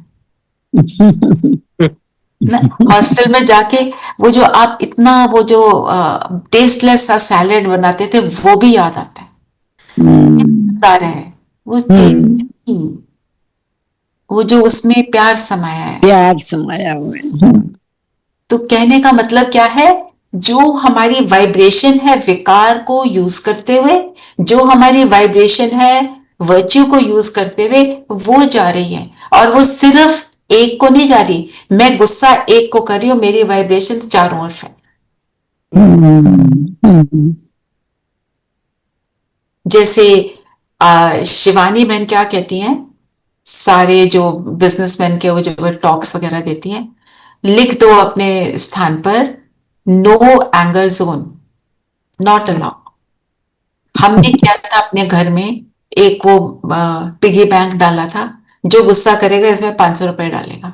हॉस्टल में जाके वो जो आप इतना वो जो टेस्टलेस सा सैलेड बनाते थे, वो भी याद आता है। वो जो उसमें प्यार समाया है।
प्यार समाया हुआ है।
तो कहने का मतलब क्या है? जो हमारी वाइब्रेशन है विकार को यूज करते हुए, जो हमारी वाइब्रेशन है वर्च्यू को यूज करते हुए, वो जा रही है। और वो सिर्फ एक को नहीं जा रही। मैं गुस्सा एक को कर रही हूं, मेरी वाइब्रेशन चारों ओर है। जैसे शिवानी बहन क्या कहती हैं, सारे जो बिजनेसमैन के वो जो टॉक्स वगैरह देती हैं, लिख दो अपने स्थान पर, no anger zone, not allow. हमने क्या था अपने घर में, एक वो पिगी बैंक डाला था, जो गुस्सा करेगा इसमें 500 रुपए डालेगा।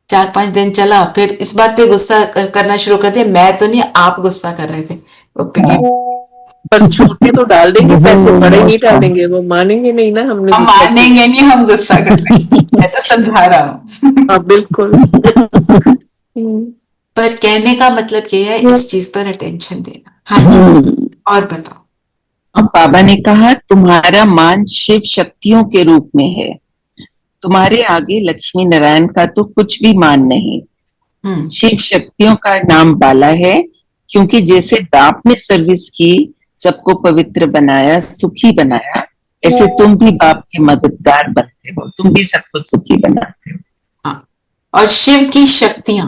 4-5 दिन चला, फिर इस बात पे गुस्सा करना शुरू कर दिया, मैं तो नहीं, आप गुस्सा कर रहे थे। वो पिगी
पर छोटे तो डाल देंगे पैसे, बड़े नहीं डालेंगे, वो मानेंगे नहीं ना।
हम मानेंगे नहीं, हम गुस्सा कर रहे हैं। मैं तो समझा रहा हूँ।
हाँ बिल्कुल।
पर कहने का मतलब ये है, इस चीज पर अटेंशन देना। हाँ, और बताओ।
अब बाबा ने कहा तुम्हारा मान शिव शक्तियों के रूप में है, तुम्हारे आगे लक्ष्मी नारायण का तो कुछ भी मान नहीं। शिव शक्तियों का नाम बाला है, क्योंकि जैसे बाप ने सर्विस की, सबको पवित्र बनाया, सुखी बनाया, ऐसे तुम भी बाप के मददगार बनते हो, तुम भी सबको सुखी बनाते हो।
हाँ, और शिव की शक्तियां,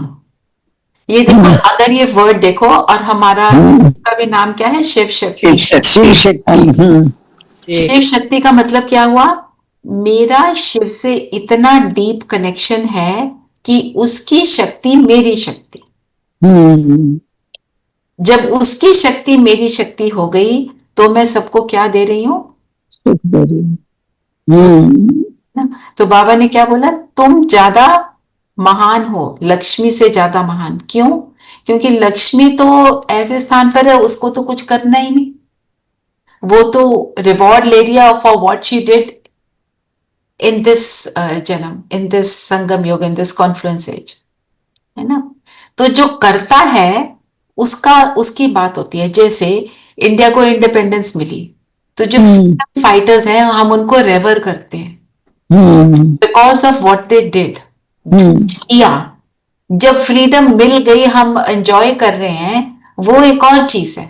ये देखो, अगर ये वर्ड देखो, और हमारा का भी नाम क्या है, शिव शक्ति।
शिव शक्ति।
शिव शक्ति का मतलब क्या हुआ? मेरा शिव से इतना डीप कनेक्शन है कि उसकी शक्ति मेरी शक्ति। जब उसकी शक्ति मेरी शक्ति हो गई, तो मैं सबको क्या दे रही हूं?
सुख दे रही हूं।
तो बाबा ने क्या बोला? तुम ज्यादा महान हो, लक्ष्मी से ज्यादा महान। क्यों? क्योंकि लक्ष्मी तो ऐसे स्थान पर है, उसको तो कुछ करना ही नहीं, वो तो रिवॉर्ड ले लिया for what she did in this जन्म, इन दिस संगम योग, इन दिस कॉन्फ्लुएंस एज, है ना? तो जो करता है उसकी बात होती है। जैसे इंडिया को इंडिपेंडेंस मिली, तो जो फ्रीडम फाइटर्स हैं, हम उनको रेवर करते हैं because of what they did किया। जब फ्रीडम मिल गई, हम एंजॉय कर रहे हैं, वो एक और चीज है,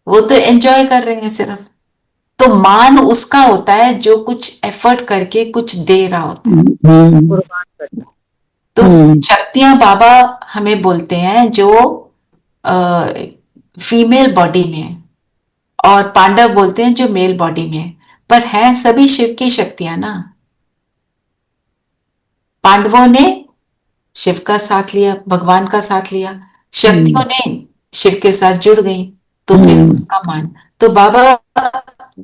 वो तो एंजॉय कर रहे हैं सिर्फ। तो मान उसका होता है जो कुछ एफर्ट करके कुछ दे रहा होता है। तो शक्तियां बाबा हमें बोलते हैं जो फीमेल बॉडी में है, और पांडव बोलते हैं जो मेल बॉडी में है, पर है सभी शिव की शक्तियां ना। पांडवों ने शिव का साथ लिया, भगवान का साथ लिया, शक्तियों ने शिव के साथ जुड़ गई, तो फिर उनका मान। तो बाबा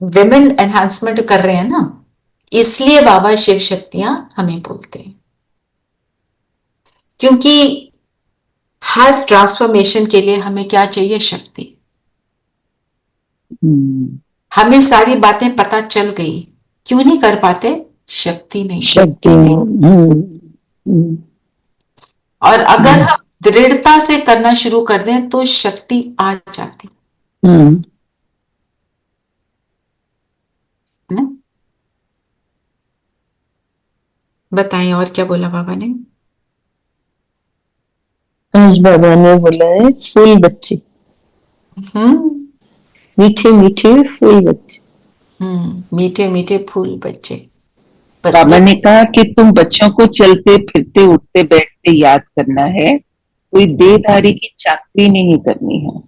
विमेन एनहांसमेंट कर रहे हैं ना, इसलिए बाबा शिव शक्तियां हमें बोलते हैं। क्योंकि हर ट्रांसफॉर्मेशन के लिए हमें क्या चाहिए? शक्ति। हमें सारी बातें पता चल गई, क्यों नहीं कर पाते? शक्ति नहीं।
शक्ति
और अगर हम दृढ़ता से करना शुरू कर दें तो शक्ति आ जाती है ना? बताएं, और क्या बोला बाबा ने?
आज बाबा ने बोला है फूल बच्चे, मीठे मीठे फूल बच्चे।
मीठे मीठे फूल बच्चे।
बाबा ने कहा कि तुम बच्चों को चलते फिरते उठते बैठते याद करना है, कोई देहधारी की चाकरी नहीं करनी है।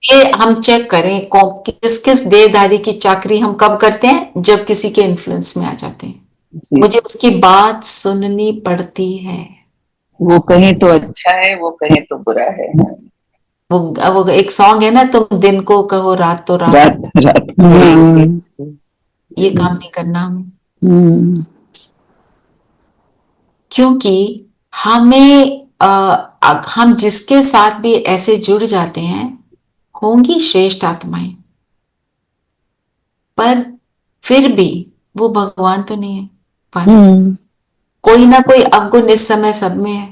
ये हम चेक करें, किस किस देहधारी की चाकरी हम कब करते हैं? जब किसी के इन्फ्लुएंस में आ जाते हैं। मुझे उसकी बात सुननी पड़ती है। वो
कहें तो अच्छा है, वो कहें तो बुरा है।
वो एक सॉन्ग है ना, तुम दिन को कहो रात तो रात, ये काम नहीं करना हमें। क्योंकि हमें हम जिसके साथ भी ऐसे जुड़ जाते हैं, होंगी श्रेष्ठ आत्माएं, पर फिर भी वो भगवान तो नहीं है। पर कोई ना कोई अवगुण इस समय सब में है।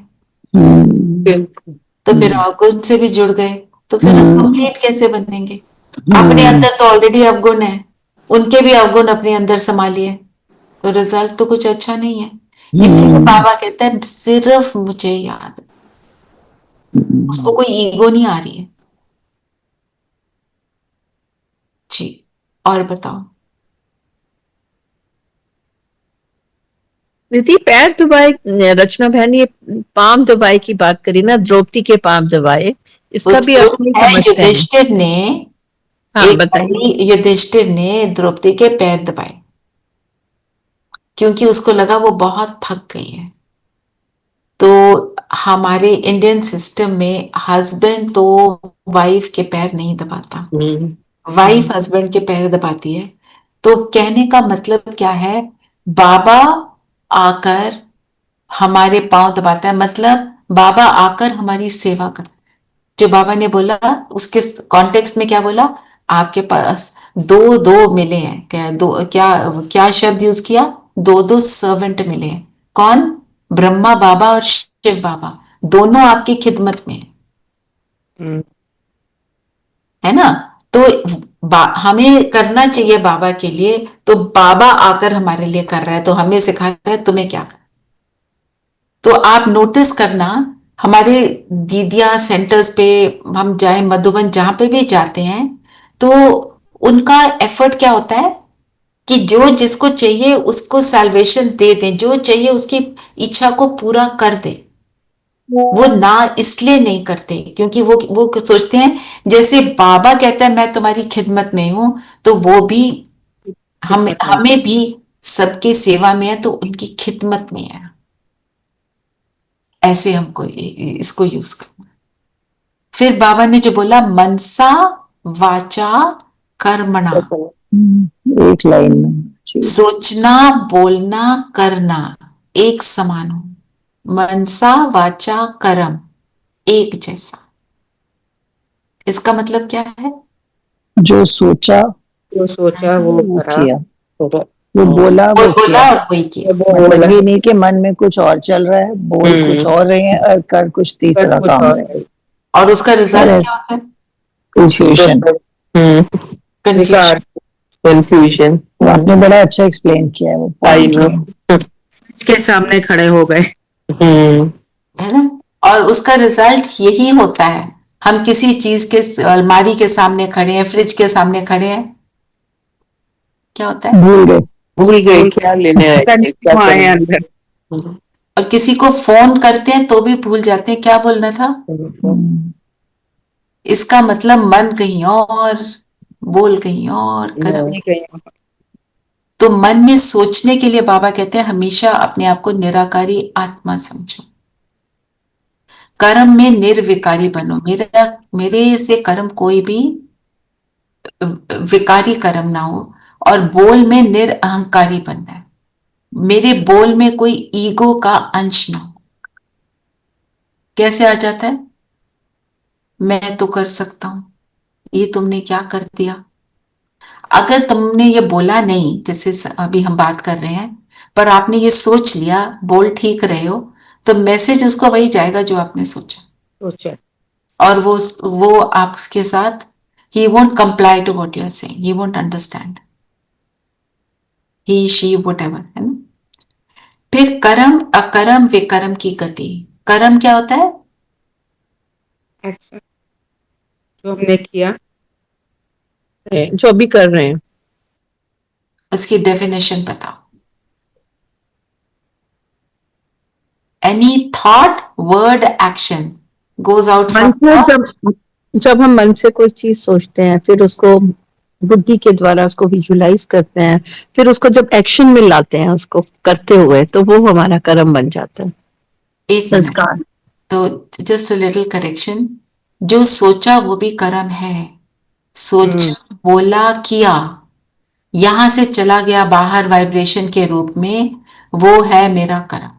तो फिर अवगुण से भी जुड़ गए, तो फिर हम कंप्लीट कैसे बनेंगे? अपने अंदर तो ऑलरेडी अवगुण है, उनके भी अवगुण अपने अंदर संभालिए, तो रिजल्ट तो कुछ अच्छा नहीं है। इसलिए बाबा कहते हैं सिर्फ मुझे याद, उसको कोई ईगो नहीं आ रही है। जी, और बताओ।
दीदी पैर दबाए, रचना बहन ये पाम दबाए की बात करी ना, द्रौपदी के पाम दबाए, इसका भी अर्थ नहीं समझते हैं।
युधिष्ठिर ने,
हाँ बताइए।
युधिष्ठिर ने द्रौपदी के पैर दबाए, क्योंकि उसको लगा वो बहुत थक गई है। तो हमारे इंडियन सिस्टम में हस्बैंड तो वाइफ के पैर नहीं दबाता, वाइफ हस्बैंड के पैर दबाती है। तो कहने का मतलब क्या है? बाबा आकर हमारे पांव दबाता है, मतलब बाबा आकर हमारी सेवा करता है। जो बाबा ने बोला उसके कॉन्टेक्स्ट में क्या बोला, आपके पास दो दो मिले हैं, क्या दो, क्या क्या शब्द यूज किया, दो दो सर्वेंट मिले हैं। कौन? ब्रह्मा बाबा और शिव बाबा, दोनों आपकी खिदमत में है ना। तो हमें करना चाहिए बाबा के लिए, तो बाबा आकर हमारे लिए कर रहा है, तो हमें सिखा रहा है तुम्हें क्या करना। तो आप नोटिस करना, हमारे दीदिया सेंटर्स पे हम जाए, मधुबन जहां पे भी जाते हैं, तो उनका एफर्ट क्या होता है कि जो जिसको चाहिए उसको सैल्वेशन दे दें, जो चाहिए उसकी इच्छा को पूरा कर दे। वो ना इसलिए नहीं करते क्योंकि वो सोचते हैं जैसे बाबा कहता है मैं तुम्हारी खिदमत में हूं, तो वो भी हमें भी सबकी सेवा में है, तो उनकी खिदमत में है। ऐसे हमको इसको यूज करना। फिर बाबा ने जो बोला, मनसा वाचा कर्मणा,
एक लाइन में
सोचना बोलना करना एक समान हो, मनसा वाचा कर्म एक जैसा। इसका मतलब क्या है?
जो सोचा
वो
किया, वो बोला वो किया,
और वही किया।
मतलब ये नहीं कि मन में कुछ और चल रहा है, बोल कुछ और रहे हैं और कर कुछ तीसरा काम रहे हैं।
और उसका रिजल्ट क्या होता है?
कंफ्यूजन।
कंफ्यूजन।
आपने बड़ा अच्छा एक्सप्लेन किया है वो पॉइंट।
के सामने खड़े हो गए,
है ना। और उसका रिजल्ट यही होता है, हम किसी चीज के, अलमारी के सामने खड़े हैं, फ्रिज के सामने खड़े हैं, क्या होता है?
भूल गए क्या लेने आए
अंदर।
और किसी को फोन करते हैं तो भी भूल जाते हैं क्या बोलना था। इसका मतलब मन कहीं और, बोल कहीं और, कर। तो मन में सोचने के लिए बाबा कहते हैं हमेशा अपने आप को निराकारी आत्मा समझो, कर्म में निर्विकारी बनो। मेरे से कर्म कोई भी विकारी कर्म ना हो, और बोल में निरअहंकारी बनना है। मेरे बोल में कोई ईगो का अंश ना हो। कैसे आ जाता है? मैं तो कर सकता हूं, ये तुमने क्या कर दिया। अगर तुमने ये बोला नहीं, जैसे अभी हम बात कर रहे हैं, पर आपने ये सोच लिया, बोल ठीक रहे हो, तो मैसेज उसको वही जाएगा जो आपने सोचा। और वो आपके साथ, he won't comply to what you are saying, he won't understand, he she whatever, है ना। फिर कर्म अकर्म विकर्म की गति। कर्म क्या होता है?
जो हमने किया,
जो भी कर रहे हैं,
उसकी डेफिनेशन बताओ। Any thought word action goes out from.
जब हम मन से कोई चीज सोचते हैं, फिर उसको बुद्धि के द्वारा उसको विजुलाइज करते हैं, फिर उसको जब एक्शन में लाते हैं उसको करते हुए, तो वो हमारा कर्म बन जाता है,
एक संस्कार। तो जस्ट अ लिटिल करेक्शन, जो सोचा वो भी कर्म है। सोचा, बोला, किया, यहां से चला गया बाहर वाइब्रेशन के रूप में, वो है मेरा कर्म।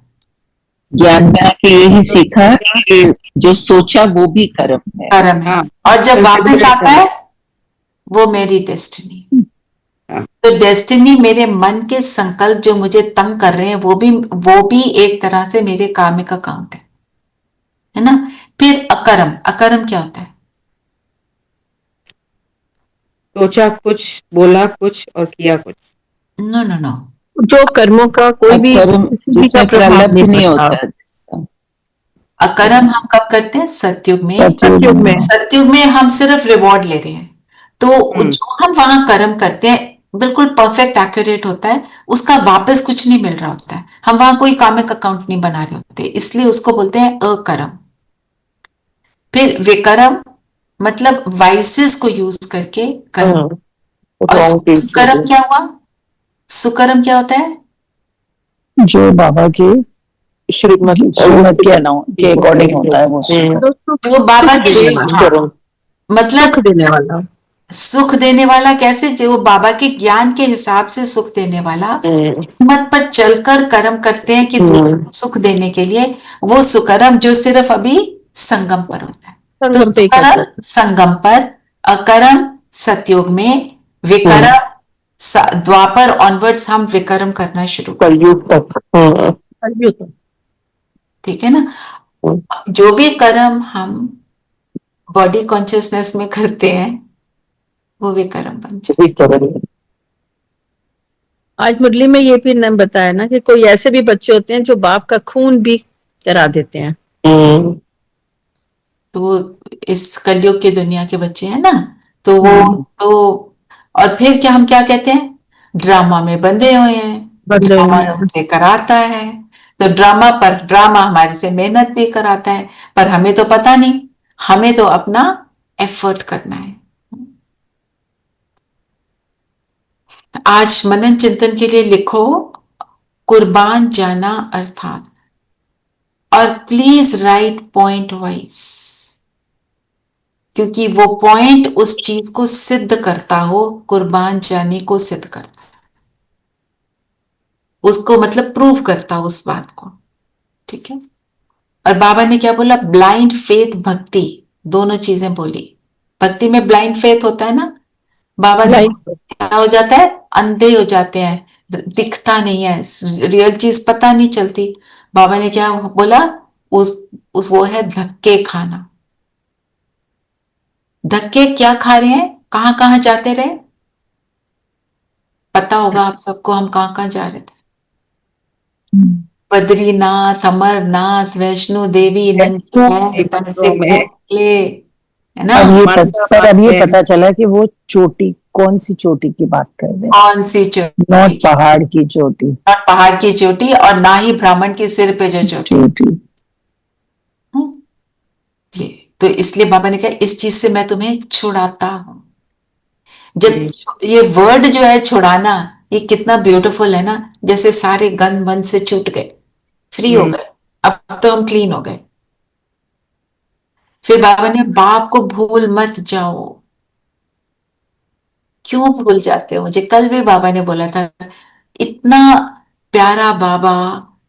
ज्ञान में आके यही सीखा कि जो सोचा वो भी कर्म है।
कर्म है, और जब वापस आता है वो मेरी डेस्टिनी। तो डेस्टिनी मेरे मन के संकल्प जो मुझे तंग कर रहे हैं, वो भी एक तरह से मेरे कार्मिक अकाउंट है ना। फिर अकर्म, अकर्म क्या होता है?
सोचा कुछ, बोला कुछ और किया कुछ।
नो नो नो,
जो कर्मों का कोई भी
जिसमें प्रलब्ध नहीं होता।
अकर्म हम कब करते हैं? सतयुग में। सतयुग में हम सिर्फ रिवॉर्ड ले रहे हैं। तो जो हम वहां कर्म करते हैं बिल्कुल परफेक्ट एक्यूरेट होता है, उसका वापस कुछ नहीं मिल रहा होता है, हम वहां कोई कार्मिक अकाउंट नहीं बना रहे होते, इसलिए उसको बोलते हैं अकर्म। फिर विकर्म मतलब वाइसेस को यूज करके कर्म। और सुकर्म क्या हुआ? सुकर्म क्या होता है?
जो बाबा के श्रीमत के अकॉर्डिंग होता है वो
बाबा के मतलब
सुख देने वाला।
सुख देने वाला कैसे? जो बाबा के ज्ञान के हिसाब से सुख देने वाला, मत पर चलकर कर्म करते हैं कि सुख देने के लिए, वो सुकर्म जो सिर्फ अभी संगम पर होता है। तो
संगम पे ही
सुकर्म
करते
संगम पर, अकर्म सतयुग में, विकर्म द्वापर ऑनवर्ड्स हम विकर्म करना शुरू कर,
कलयुग तक।
कलयुग।
ठीक है ना। जो भी कर्म हम बॉडी कॉन्शियसनेस में करते हैं वो विकर्म बन जाए।
आज मुरली में ये भी न बताया ना कि कोई ऐसे भी बच्चे होते हैं जो बाप का खून भी करा देते हैं।
तो वो इस कलयुग की दुनिया के बच्चे हैं ना, तो वो तो और फिर क्या हम क्या कहते हैं, ड्रामा में बंधे हुए हैं, ड्रामा उनसे कराता है, तो ड्रामा पर ड्रामा हमारे से मेहनत भी कराता है, पर हमें तो पता नहीं, हमें तो अपना एफर्ट करना है। आज मनन चिंतन के लिए लिखो कुर्बान जाना अर्थात, और प्लीज राइट पॉइंट वाइज, क्योंकि वो पॉइंट उस चीज को सिद्ध करता हो, कुर्बान जाने को सिद्ध करता है, उसको मतलब प्रूव करता हो उस बात को, ठीक है। और बाबा ने क्या बोला, ब्लाइंड फेथ भक्ति, दोनों चीजें बोली। भक्ति में ब्लाइंड फेथ होता है ना, बाबा क्या हो जाता है, अंधे हो जाते हैं, दिखता नहीं है, रियल चीज पता नहीं चलती। बाबा ने क्या बोला, उस वो है धक्के खाना। धक्के क्या खा रहे हैं, कहां कहां जाते रहे, पता होगा आप सबको हम कहां कहां जा रहे थे, बद्रीनाथ, अमरनाथ, वैष्णो देवी, नंगे पैर से निकले, है ना।
पर अब ये पता चला कि वो चोटी कौन सी चोटी की बात कर रहे हैं,
कौन सी चोटी,
नॉट पहाड़ की चोटी,
और पहाड़ की चोटी, और ना ही ब्राह्मण के सिर पे जो चोटी। ये तो इसलिए बाबा ने कहा इस चीज से मैं तुम्हें छुड़ाता हूं। जब ये वर्ड जो है छुड़ाना, ये कितना ब्यूटीफुल है ना, जैसे सारे गंद मन से छूट गए, फ्री हो गए, अब तो हम क्लीन हो गए। फिर बाबा ने बाप को भूल मत जाओ। क्यों भूल जाते हो मुझे, कल भी बाबा ने बोला था, इतना प्यारा बाबा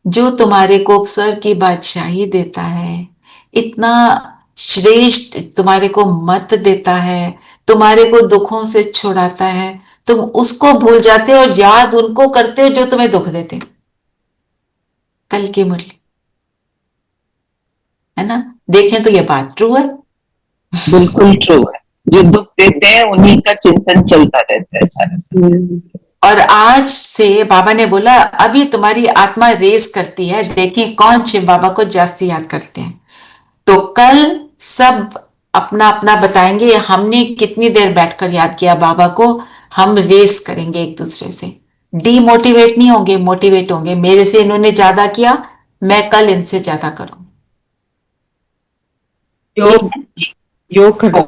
जो तुम्हारे को स्वर्ग की बादशाही देता है, इतना श्रेष्ठ तुम्हारे को मत देता है, तुम्हारे को दुखों से छुड़ाता है, तुम उसको भूल जाते हो और याद उनको करते हो जो तुम्हें दुख देते। कल की मुरली है ना, देखें तो ये बात ट्रू है,
बिल्कुल ट्रू है। जो दुख देते हैं उन्हीं का चिंतन चलता रहता है सारा।
और आज से बाबा ने बोला अभी तुम्हारी आत्मा रेस करती है, देखें कौन शिव बाबा को जास्ती याद करते हैं। तो कल सब अपना अपना बताएंगे, हमने कितनी देर बैठकर याद किया बाबा को। हम रेस करेंगे एक दूसरे से, डीमोटिवेट नहीं होंगे, मोटिवेट होंगे, मेरे से इन्होंने ज्यादा किया, मैं कल इनसे ज्यादा करूं।
योग योग कर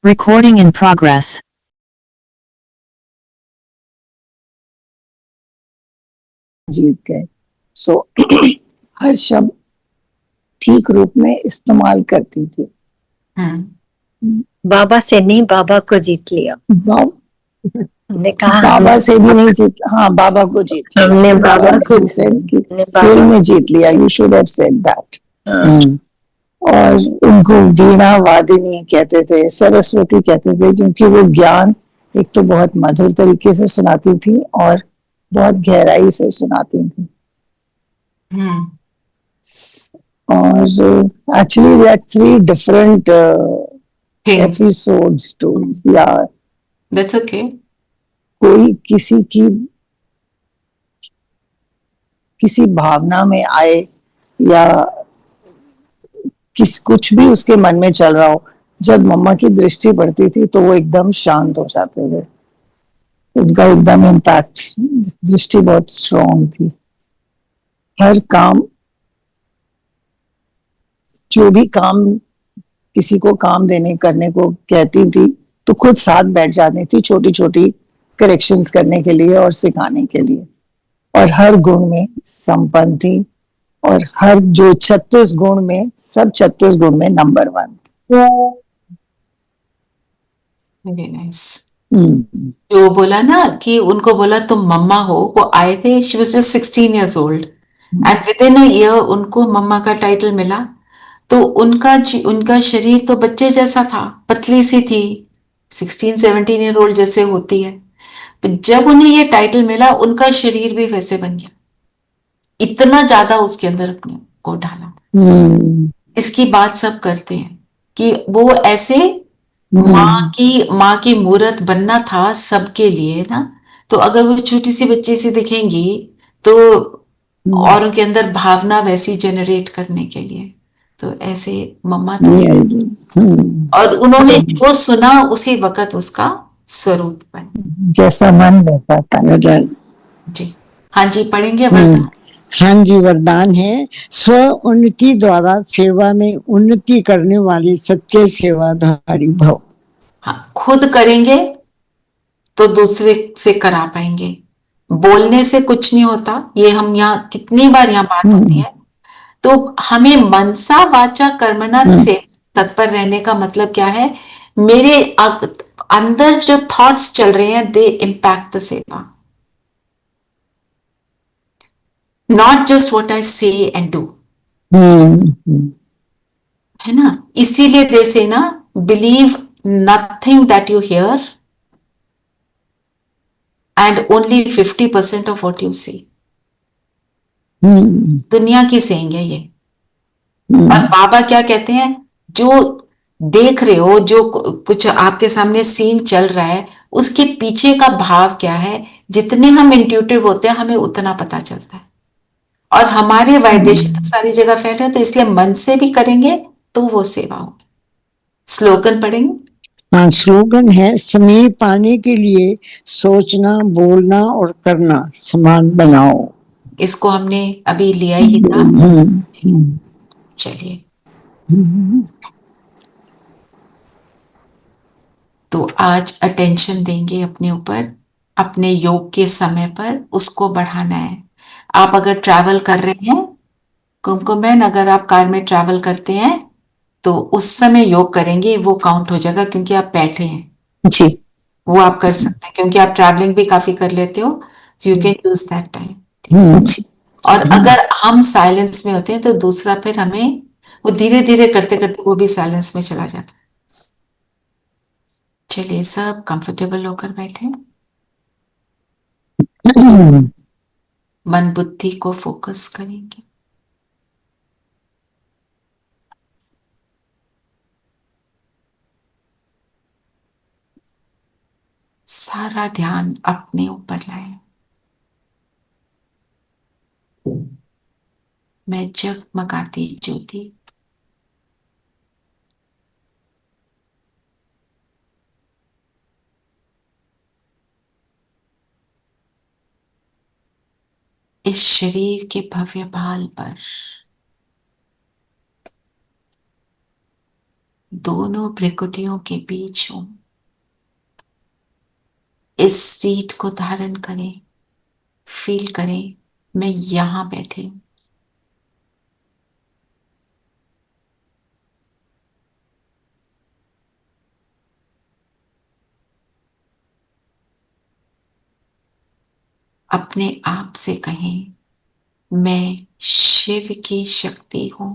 Recording in progress.
जीत गए। सो हर शब्द ठीक रूप में इस्तेमाल करती थी।
बाबा से नहीं, बाबा को जीत लिया। हमने कहा
बाबा से भी नहीं जीत, हाँ बाबा को जीत लिया।
हमने बाबा को
खेल में जीत लिया। You should have said that. और उनको वीणा वादिनी कहते थे, सरस्वती कहते थे, क्योंकि वो ज्ञान एक तो बहुत मधुर तरीके से सुनाती थी और बहुत गहराई से सुनाती थी। और actually we had 3 different episodes too, या
दैट्स ओके।
कोई किसी भावना में आए या कुछ भी उसके मन में चल रहा हो, जब मम्मा की दृष्टि पड़ती थी तो वो एकदम शांत हो जाते थे। उनका एकदम इम्पैक्ट, दृष्टि बहुत स्ट्रॉन्ग थी। हर काम, जो भी काम किसी को काम देने करने को कहती थी तो खुद साथ बैठ जाती थी, छोटी छोटी करेक्शंस करने के लिए और सिखाने के लिए। और हर गुण में संपन्न थी, और हर जो 36 गुण में, सब 36 गुण में नंबर 1।
Very nice. जो बोला ना कि उनको बोला तुम मम्मा हो, वो आए थे, she was just 16 years old and with in a year उनको मम्मा का टाइटल मिला। तो उनका शरीर तो बच्चे जैसा था, पतली सी थी, 16-17 year old जैसे होती है। जब उन्हें ये टाइटल मिला, उनका शरीर भी वैसे बन गया, इतना ज्यादा उसके अंदर अपने को ढाला। इसकी बात सब करते हैं कि वो ऐसे माँ की मूरत बनना था सबके लिए ना। तो अगर वो छोटी सी बच्ची सी दिखेंगी तो औरों के अंदर भावना वैसी जनरेट करने के लिए, तो ऐसे मम्मा तो और उन्होंने जो सुना उसी वक्त उसका स्वरूप बना।
जैसा मन वैसा पाया जाए।
जी हाँ जी, पढ़ेंगे वरदान।
हाँ जी, वरदान है, स्व उन्नति द्वारा सेवा में उन्नति करने वाले सच्चे सेवाधारी भव।
हाँ, खुद करेंगे तो दूसरे से करा पाएंगे। बोलने से कुछ नहीं होता, ये हम यहाँ कितनी बार यहाँ बात होती है। तो हमें मनसा वाचा कर्मणा से तत्पर रहने का मतलब क्या है? मेरे अंदर जो थॉट्स चल रहे हैं, दे इम्पैक्ट द सेवा, not just what I say and do. है ना? इसीलिए दे से ना, believe nothing that you hear and only 50% of what you see. दुनिया की सेइंग है ये। और बाबा क्या कहते हैं? जो देख रहे हो, जो कुछ आपके सामने सीन चल रहा है, उसके पीछे का भाव क्या है, जितने हम इंट्यूटिव होते हैं हमें उतना पता चलता है। और हमारे वाइब्रेशन तो सारी जगह फैल रहे हैं, तो इसलिए मन से भी करेंगे तो वो सेवा होगी। स्लोगन पढ़ेंगे।
हाँ, स्लोगन है, समय पाने के लिए सोचना, बोलना और करना समान बनाओ।
इसको हमने अभी लिया ही था। चलिए, तो आज अटेंशन देंगे अपने ऊपर, अपने योग के समय पर, उसको बढ़ाना है। आप अगर ट्रैवल कर रहे हैं, कुमकुमैन, अगर आप कार में ट्रैवल करते हैं तो उस समय योग करेंगे, वो काउंट हो जाएगा, क्योंकि आप बैठे हैं
जी।
वो आप कर सकते हैं, क्योंकि आप ट्रैवलिंग भी काफी कर लेते हो, तो you can use that time. और अगर हम साइलेंस में होते हैं तो दूसरा फिर हमें वो धीरे धीरे करते करते वो भी साइलेंस में चला जाता है। चलिए, सब कंफर्टेबल होकर बैठे, मन बुद्धि को फोकस करेंगे। सारा ध्यान अपने ऊपर लाएं। मैं जगमगाती ज्योति, इस शरीर के भव्य भाल पर दोनों भ्रिकुटियों के बीच हूं। इस रीड को धारण करें, फील करें, मैं यहां बैठे हूं। अपने आप से कहें, मैं शिव की शक्ति हूं।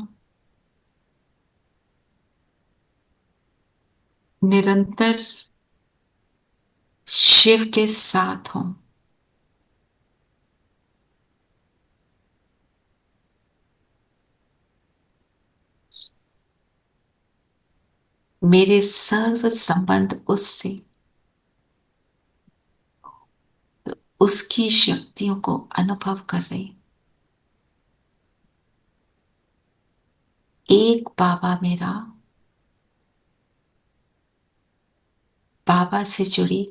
निरंतर शिव के साथ हूं। मेरे सर्व संबंध उससे, तो उसकी शक्तियों को अनुभव कर रही। एक बाबा मेरा, बाबा से जुड़ी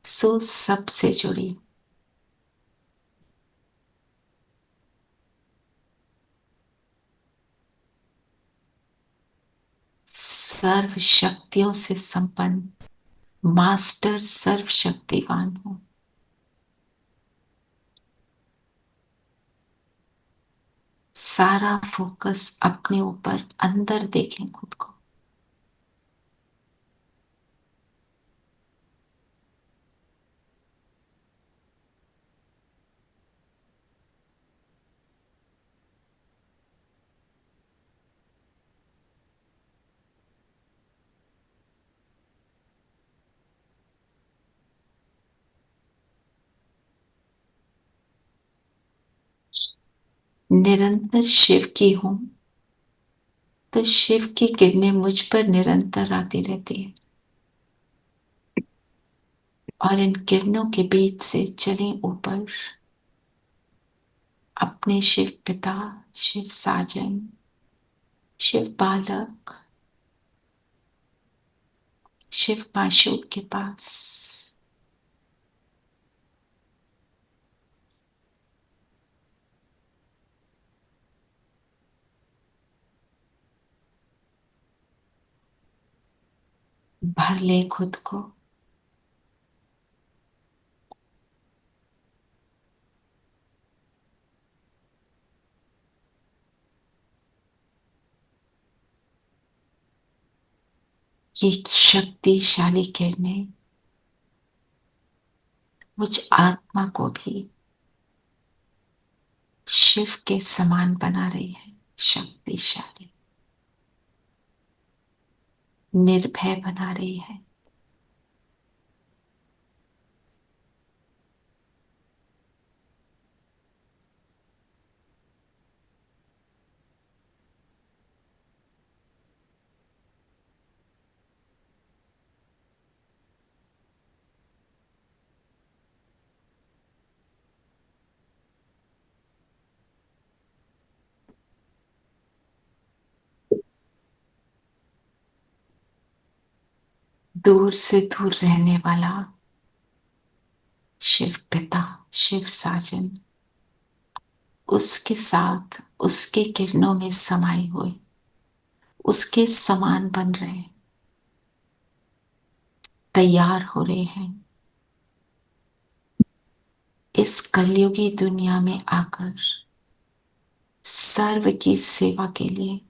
सो सबसे जुड़ी। सर्व शक्तियों से संपन्न मास्टर सर्वशक्तिवान हूं। सारा फोकस अपने ऊपर, अंदर देखें खुद को। निरंतर शिव की हूं, तो शिव की किरणें मुझ पर निरंतर आती रहती है और इन किरणों के बीच से चलें ऊपर अपने शिव पिता, शिव साजन, शिव बालक, शिव माशूक के पास। भर ले खुद को। ये शक्तिशाली किरणें मुझ आत्मा को भी शिव के समान बना रही है। शक्तिशाली, निर्भय बना रही है। दूर से दूर रहने वाला शिव पिता, शिव साजन, उसके साथ उसके किरणों में समाये हुए उसके समान बन रहे हैं, तैयार हो रहे हैं इस कलयुगी दुनिया में आकर सर्व की सेवा के लिए।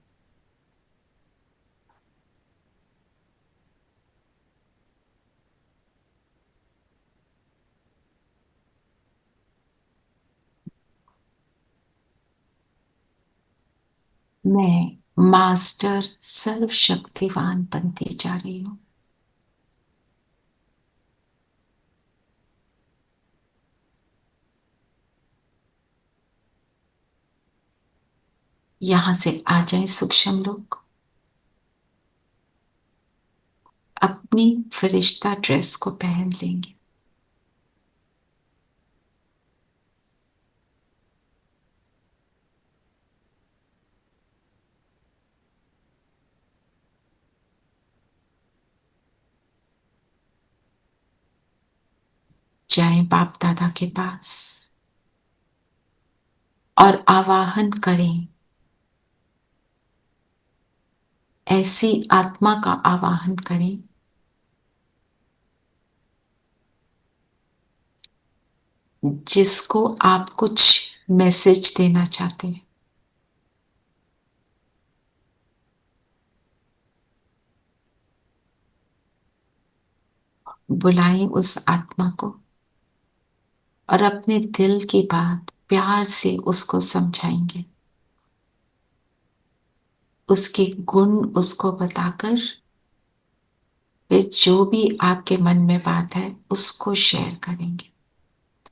मैं मास्टर सर्वशक्तिवान बनती जा रही हूं। यहां से आ जाए सूक्ष्म लोग, अपनी फरिश्ता ड्रेस को पहन लेंगे। जाएं बाप दादा के पास और आवाहन करें, ऐसी आत्मा का आवाहन करें जिसको आप कुछ मैसेज देना चाहते हैं। बुलाएं उस आत्मा को और अपने दिल की बात प्यार से उसको समझाएंगे, उसके गुण उसको बताकर फिर जो भी आपके मन में बात है उसको शेयर करेंगे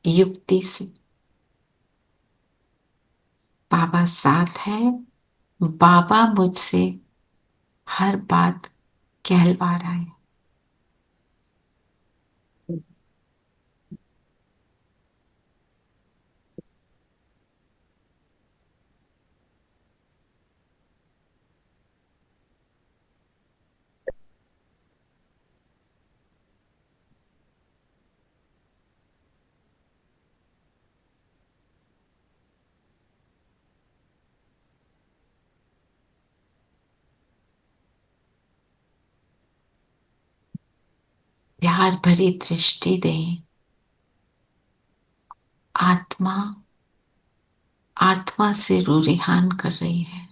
युक्ति से। बाबा साथ है, बाबा मुझसे हर बात कहलवा रहा है। प्यार भरी दृष्टि दें। आत्मा आत्मा से रूरिहान कर रही है।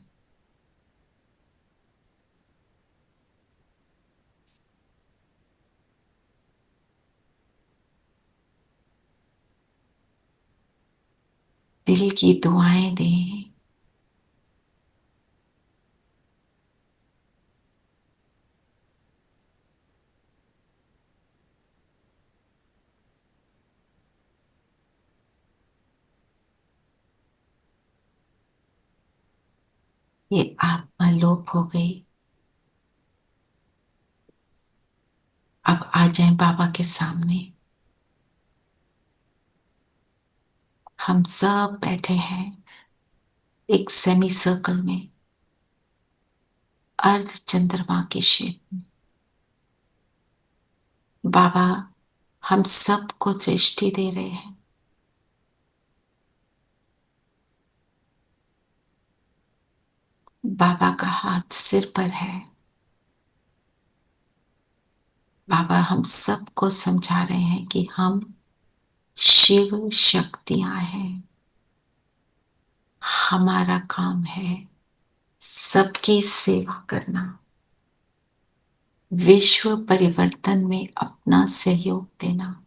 दिल की दुआएं दें। ये आत्मा लोप हो गई। अब आ जाएं बाबा के सामने। हम सब बैठे हैं एक सेमी सर्कल में, अर्ध चंद्रमा के शेप में। बाबा हम सबको दृष्टि दे रहे हैं। बाबा का हाथ सिर पर है। बाबा हम सबको समझा रहे हैं कि हम शिव शक्तियां हैं। हमारा काम है सबकी सेवा करना, विश्व परिवर्तन में अपना सहयोग देना।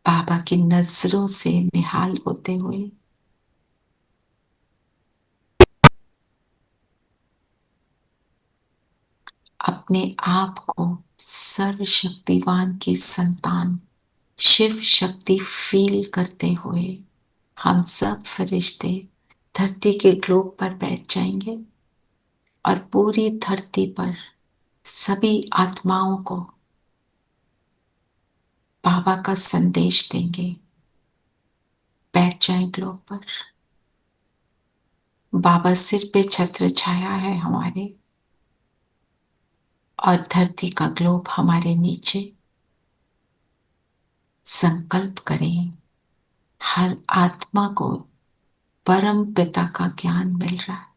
बाबा की नजरों से निहाल होते हुए अपने आप को सर्वशक्तिवान की संतान शिव शक्ति फील करते हुए हम सब फरिश्ते धरती के ग्लोब पर बैठ जाएंगे और पूरी धरती पर सभी आत्माओं को बाबा का संदेश देंगे। बैठ जाएं ग्लोब पर। बाबा सिर पे छत्र छाया है हमारे और धरती का ग्लोब हमारे नीचे। संकल्प करें हर आत्मा को परम पिता का ज्ञान मिल रहा है।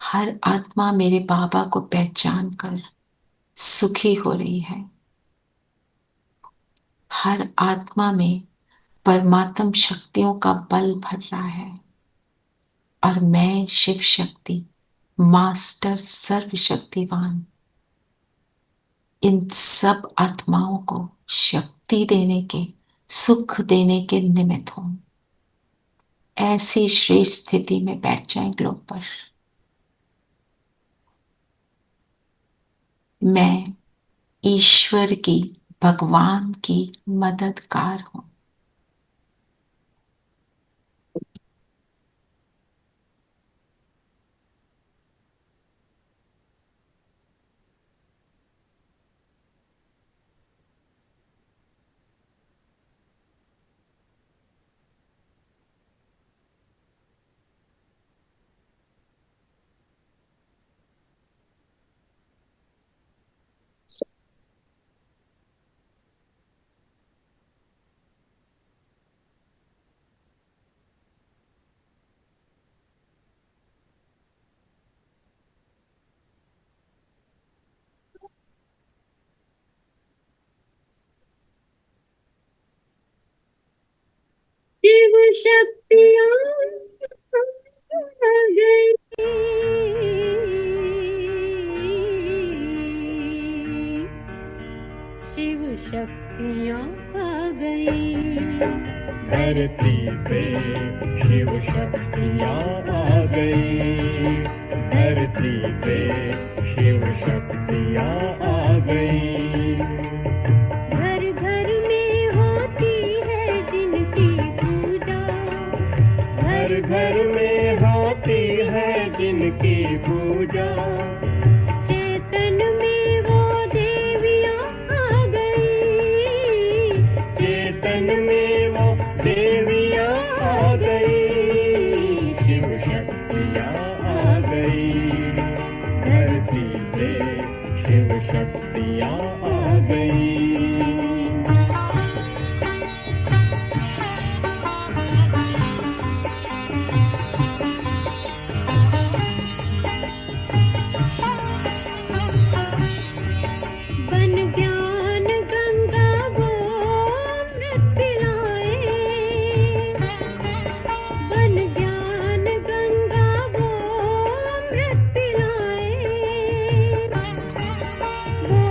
हर आत्मा मेरे बाबा को पहचान कर सुखी हो रही है। हर आत्मा में परमात्म शक्तियों का बल भर रहा है और मैं शिव शक्ति मास्टर सर्वशक्तिवान इन सब आत्माओं को शक्ति देने के सुख देने के निमित्त हूं। ऐसी श्रेष्ठ स्थिति में बैठ जाएं ग्लोब पर। मैं ईश्वर की भगवान की मददगार हूं।
शक्तियाँ आ गई, शिव शक्तियाँ आ गई।
धरती पे शिव शक्तियाँ आ गई, धरती पे शिव शक्तियाँ आ गई।
घर घर में होती है जिनकी पूजा,
घर घर में होती है जिनकी पूजा,
चेतन में वो देवियाँ आ गई,
चेतन में वो देवियाँ आ गई, शिव शक्तियाँ आ गई। धरती पे शिव शक्तियाँ आ गई।
बन ज्ञान गंगा वो अमृत पिलाए, बन ज्ञान गंगा वो अमृत पिलाए, वो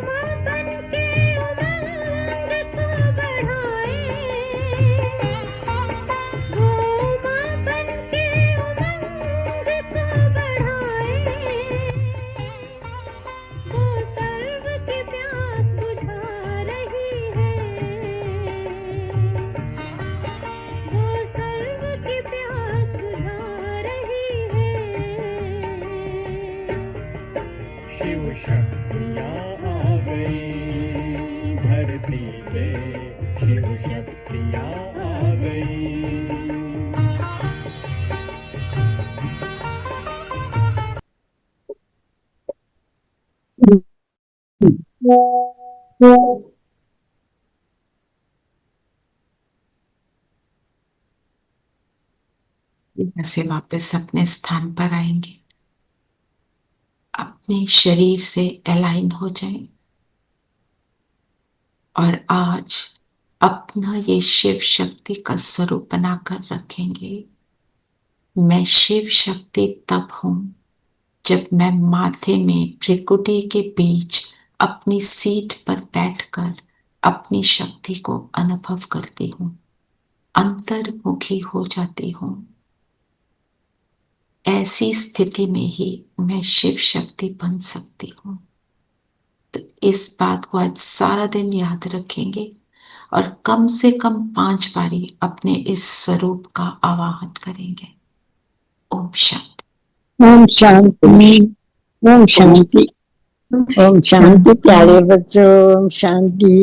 माँ बन के उमंग को बढ़ाए, वो माँ बन के उमंग को बढ़ाए, वो सर्व की प्यास बुझा रही है, वो सर्व की प्यास बुझा रही है।
शिव शक्तियाँ आ गई, धरती पे शिव शक्तियाँ आ गई।
ऐसे वापस अपने स्थान पर आएंगे, अपने शरीर से अलाइन हो जाएं और आज अपना ये शिव शक्ति का स्वरूप बनाकर रखेंगे। मैं शिव शक्ति तब हूं जब मैं माथे में भ्रिकुटी के बीच अपनी सीट पर बैठकर अपनी शक्ति को अनुभव करती हूं, अंतर्मुखी हो जाती हूं। ऐसी स्थिति में ही मैं शिव शक्ति बन सकती हूं। तो इस बात को आज सारा दिन याद रखेंगे और कम से कम 5 बारी अपने इस स्वरूप का आवाहन करेंगे। ओम शांति।
ओम शांति, ओम शांति, ओम शांति प्यारे बच्चों, ओम शांति।